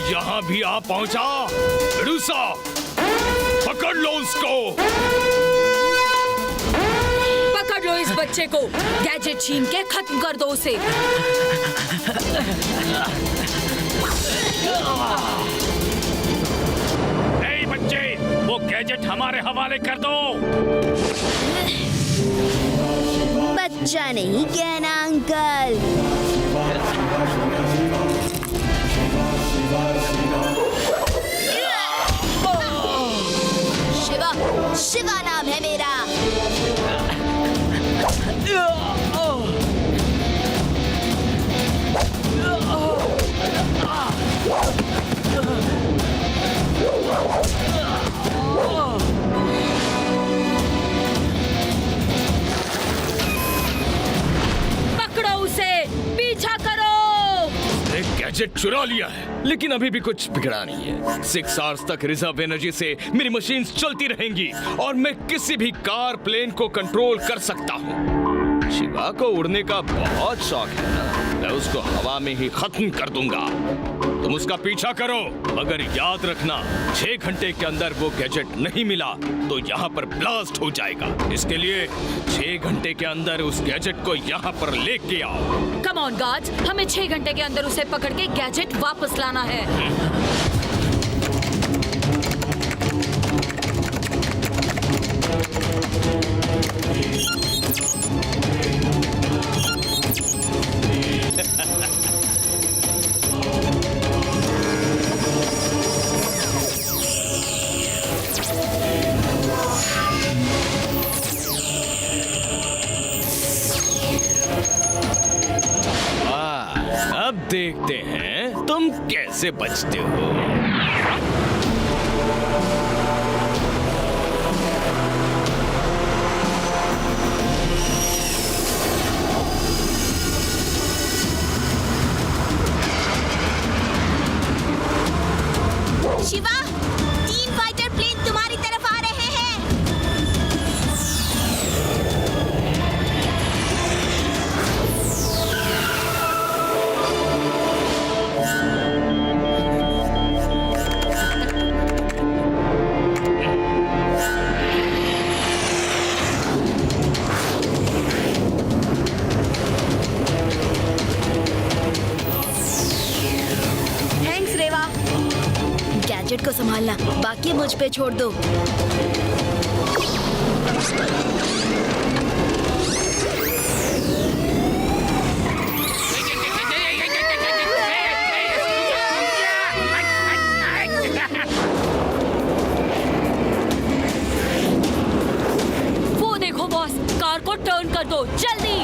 यहाँ भी आ पहुंचा। रूसा, पकड़ लो उसको। पकड़ लो इस बच्चे को, गैजेट छीन के खत्म कर दो उसे। ए बच्चे, वो गैजेट हमारे हवाले कर दो। बच्चा नहीं कहना अंकल। शिवा, शिवा नाम है मेरा। पकड़ो उसे, पीछा करो। एक गैजेट चुरा लिया है, लेकिन अभी भी कुछ बिगड़ा नहीं है। 6 आवर्स तक रिजर्व एनर्जी से मेरी मशीन्स चलती रहेंगी और मैं किसी भी कार प्लेन को कंट्रोल कर सकता हूँ। शिवा को उड़ने का बहुत शौक है ना, मैं उसको हवा में ही खत्म कर दूंगा। तुम उसका पीछा करो, मगर याद रखना 6 घंटे के अंदर वो गैजेट नहीं मिला तो यहाँ पर ब्लास्ट हो जाएगा। इसके लिए 6 घंटे के अंदर उस गैजेट को यहाँ पर लेके आओ। कम ऑन गार्ड्स, हमें 6 घंटे के अंदर उसे पकड़ के गैजेट वापस लाना है। अब देखते हैं तुम कैसे बचते हो। शिवा, 3 फाइटर प्लेन तुम्हारी तरफ आ रहे हैं। सभी मुझ पे छोड़ दो। वो देखो बॉस, कार को टर्न कर दो जल्दी।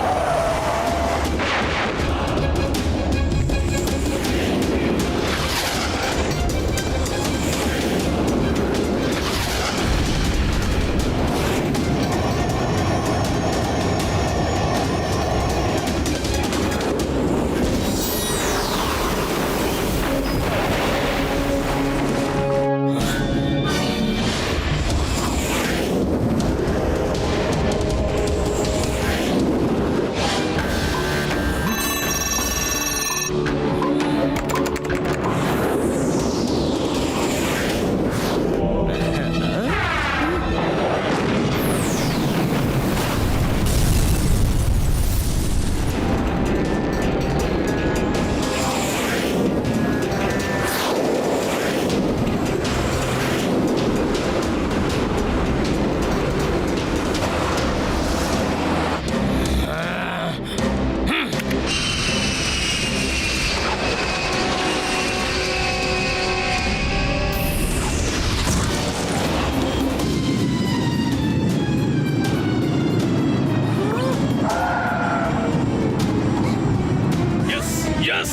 यस,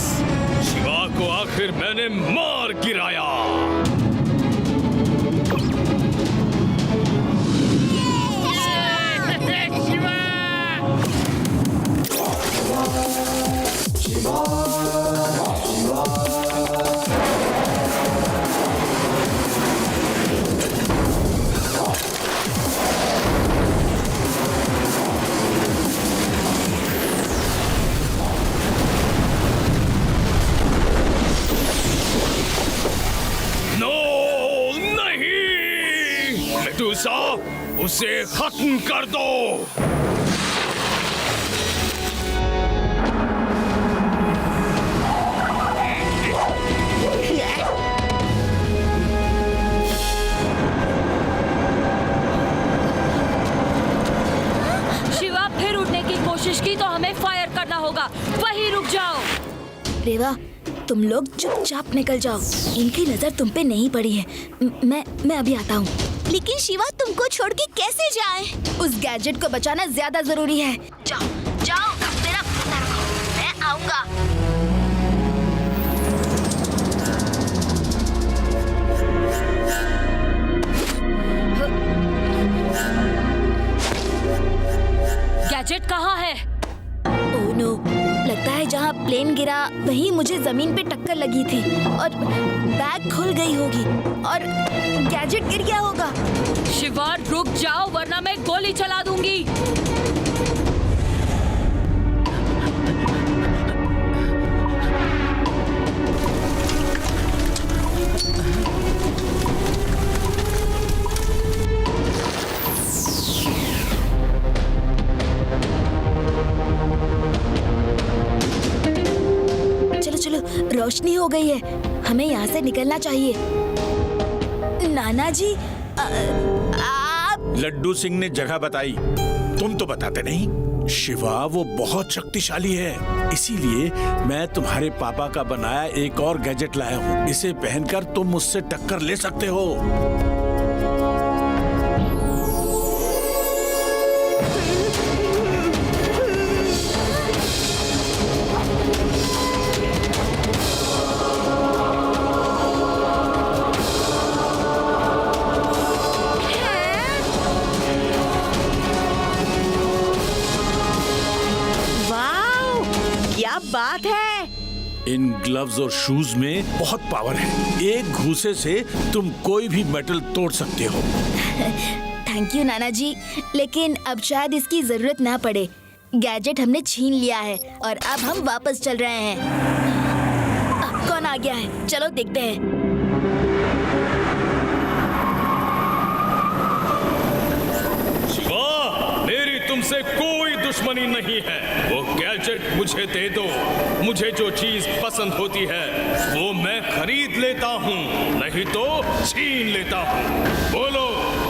शिवा को आखिर मैंने मार गिराया। उसे खत्म कर दो। शिवा फिर उठने की कोशिश की तो हमें फायर करना होगा। वहीं रुक जाओ। रेवा, तुम लोग चुपचाप निकल जाओ। इनकी नजर तुम पे नहीं पड़ी है। मैं अभी आता हूँ। लेकिन शिवा तुमको छोड़ के कैसे जाए? उस गैजेट को बचाना ज्यादा जरूरी है। जाओ जाओ, मेरा पता रखो, मैं आऊंगा। गैजेट कहाँ है? ओह नो, लगता है जहाँ प्लेन गिरा वहीं मुझे जमीन पे टक्कर लगी थी और बैग खुल गई होगी और गैजेट गिर गया होगा। शिवा रुक जाओ वरना मैं गोली चला दूंगी। चलो रोशनी हो गई है, हमें यहाँ से निकलना चाहिए। नाना जी, आप लड्डू सिंह ने जगह बताई, तुम तो बताते नहीं। शिवा वो बहुत शक्तिशाली है, इसीलिए मैं तुम्हारे पापा का बनाया एक और गैजेट लाया हूँ। इसे पहनकर तुम मुझसे टक्कर ले सकते हो। बात है। इन ग्लव्स और शूज में बहुत पावर है। एक घूसे से तुम कोई भी मेटल तोड़ सकते हो। थैंक यू नाना जी, लेकिन अब शायद इसकी जरूरत ना पड़े। गैजेट हमने छीन लिया है और अब हम वापस चल रहे हैं। कौन आ गया है? चलो देखते हैं। शिवा, मेरी तुमसे कोई दुश्मनी नहीं है। वो गैजेट मुझे दे दो। मुझे जो चीज पसंद होती है वो मैं खरीद लेता हूँ, नहीं तो छीन लेता हूँ। बोलो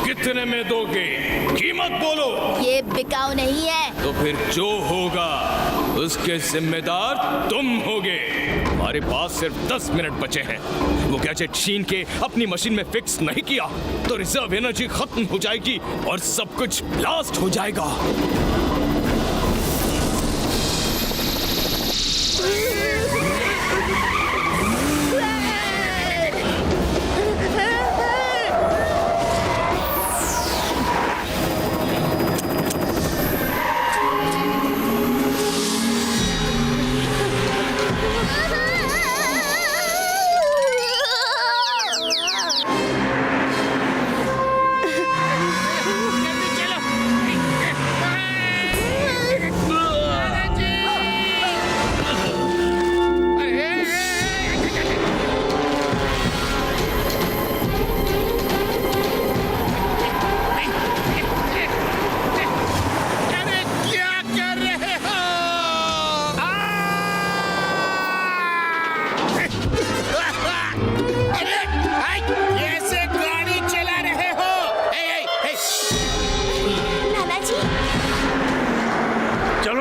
कितने में दोगे? कीमत बोलो। ये बिकाऊ नहीं है। तो फिर जो होगा उसके जिम्मेदार तुम होगे। हमारे पास सिर्फ 10 मिनट बचे हैं। वो गैजेट छीन के अपनी मशीन में फिक्स नहीं किया तो रिजर्व एनर्जी खत्म हो जाएगी और सब कुछ ब्लास्ट हो जाएगा।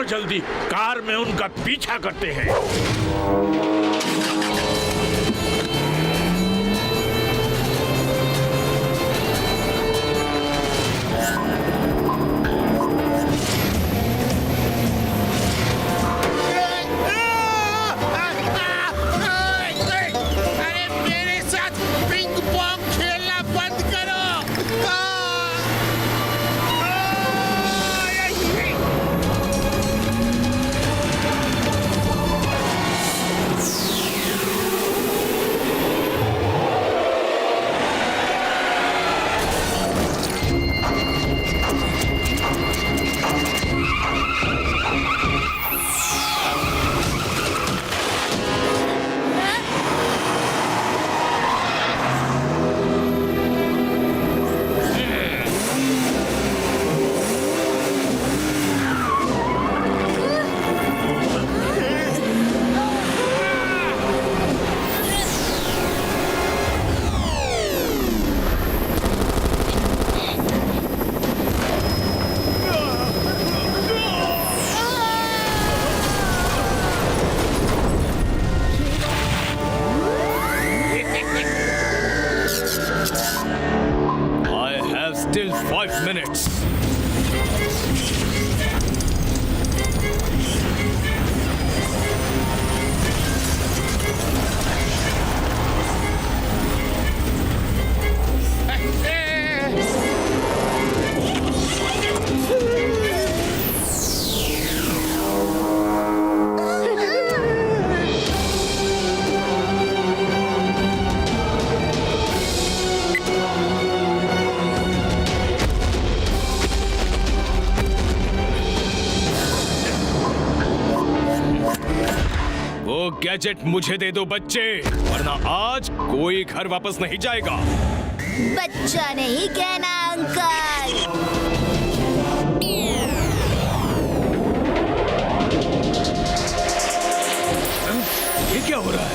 जल्दी कार में उनका पीछा करते हैं। Still 5 minutes. गैजेट मुझे दे दो बच्चे, वरना आज कोई घर वापस नहीं जाएगा। बच्चा नहीं कहना अंकल। ये क्या हो रहा है?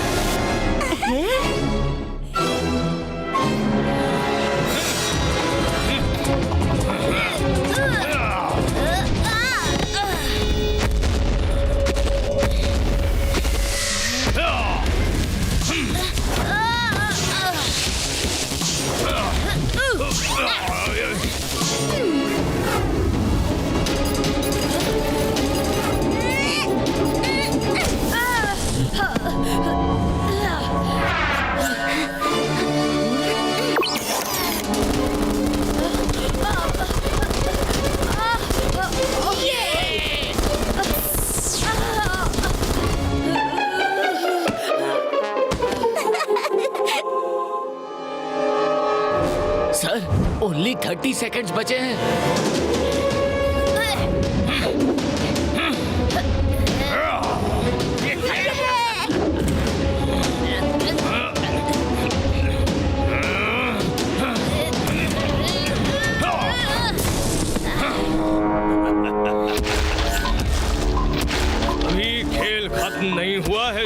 सर, ओनली 30 सेकंड्स बचे हैं।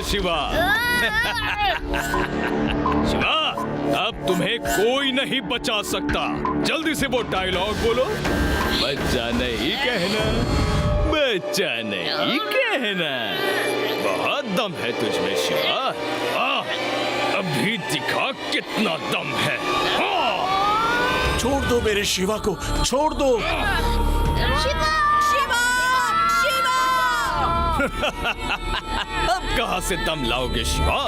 शिवा। शिवा, अब तुम्हें कोई नहीं बचा सकता। जल्दी से वो डायलॉग बोलो। बच्चा नहीं कहना, बच्चा नहीं कहना। बहुत दम है तुझमें शिवा। अभी दिखा कितना दम है। छोड़ दो मेरे शिवा को, छोड़ दो। शिवा, शिवा, शिवा। अब कहाँ से दम लाओगे शिवा?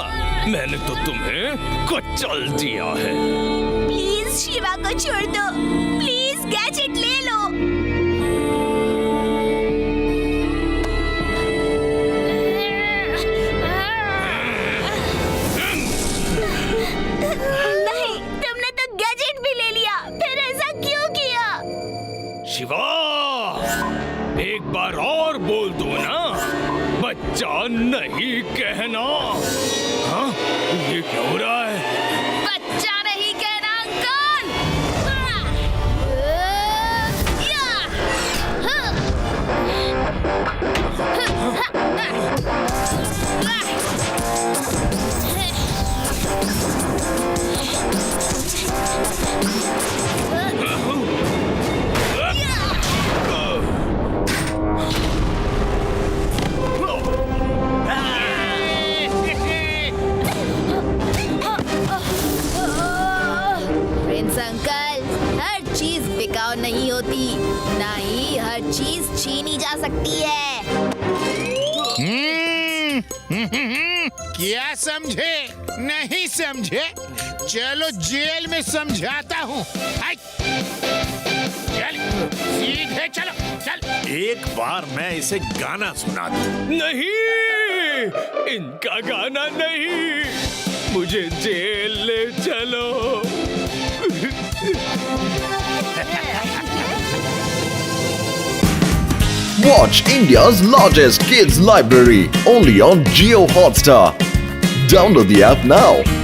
मैंने तो तुम्हें कुचल दिया है। प्लीज शिवा को छोड़ दो। प्लीज गैजेट ले लो। नहीं, तुमने तो गैजेट भी ले लिया। फिर ऐसा क्यों किया? शिवा, एक बार और बोल दो ना, बच्चा नहीं कहना। हाँ, ये क्या हो रहा है? बच्चा नहीं कहना अंकल। प्रिंस अंकल, हर चीज बिकाऊ नहीं होती, ना ही हर चीज छीनी जा सकती है। क्या समझे? नहीं समझे? चलो जेल में समझाता हूँ। चल, सीधे चलो, चल। एक बार मैं इसे गाना सुना दूं। नहीं, इनका गाना नहीं, मुझे जेल ले चलो। Watch India's largest kids library only on Jio Hotstar. Download the app now.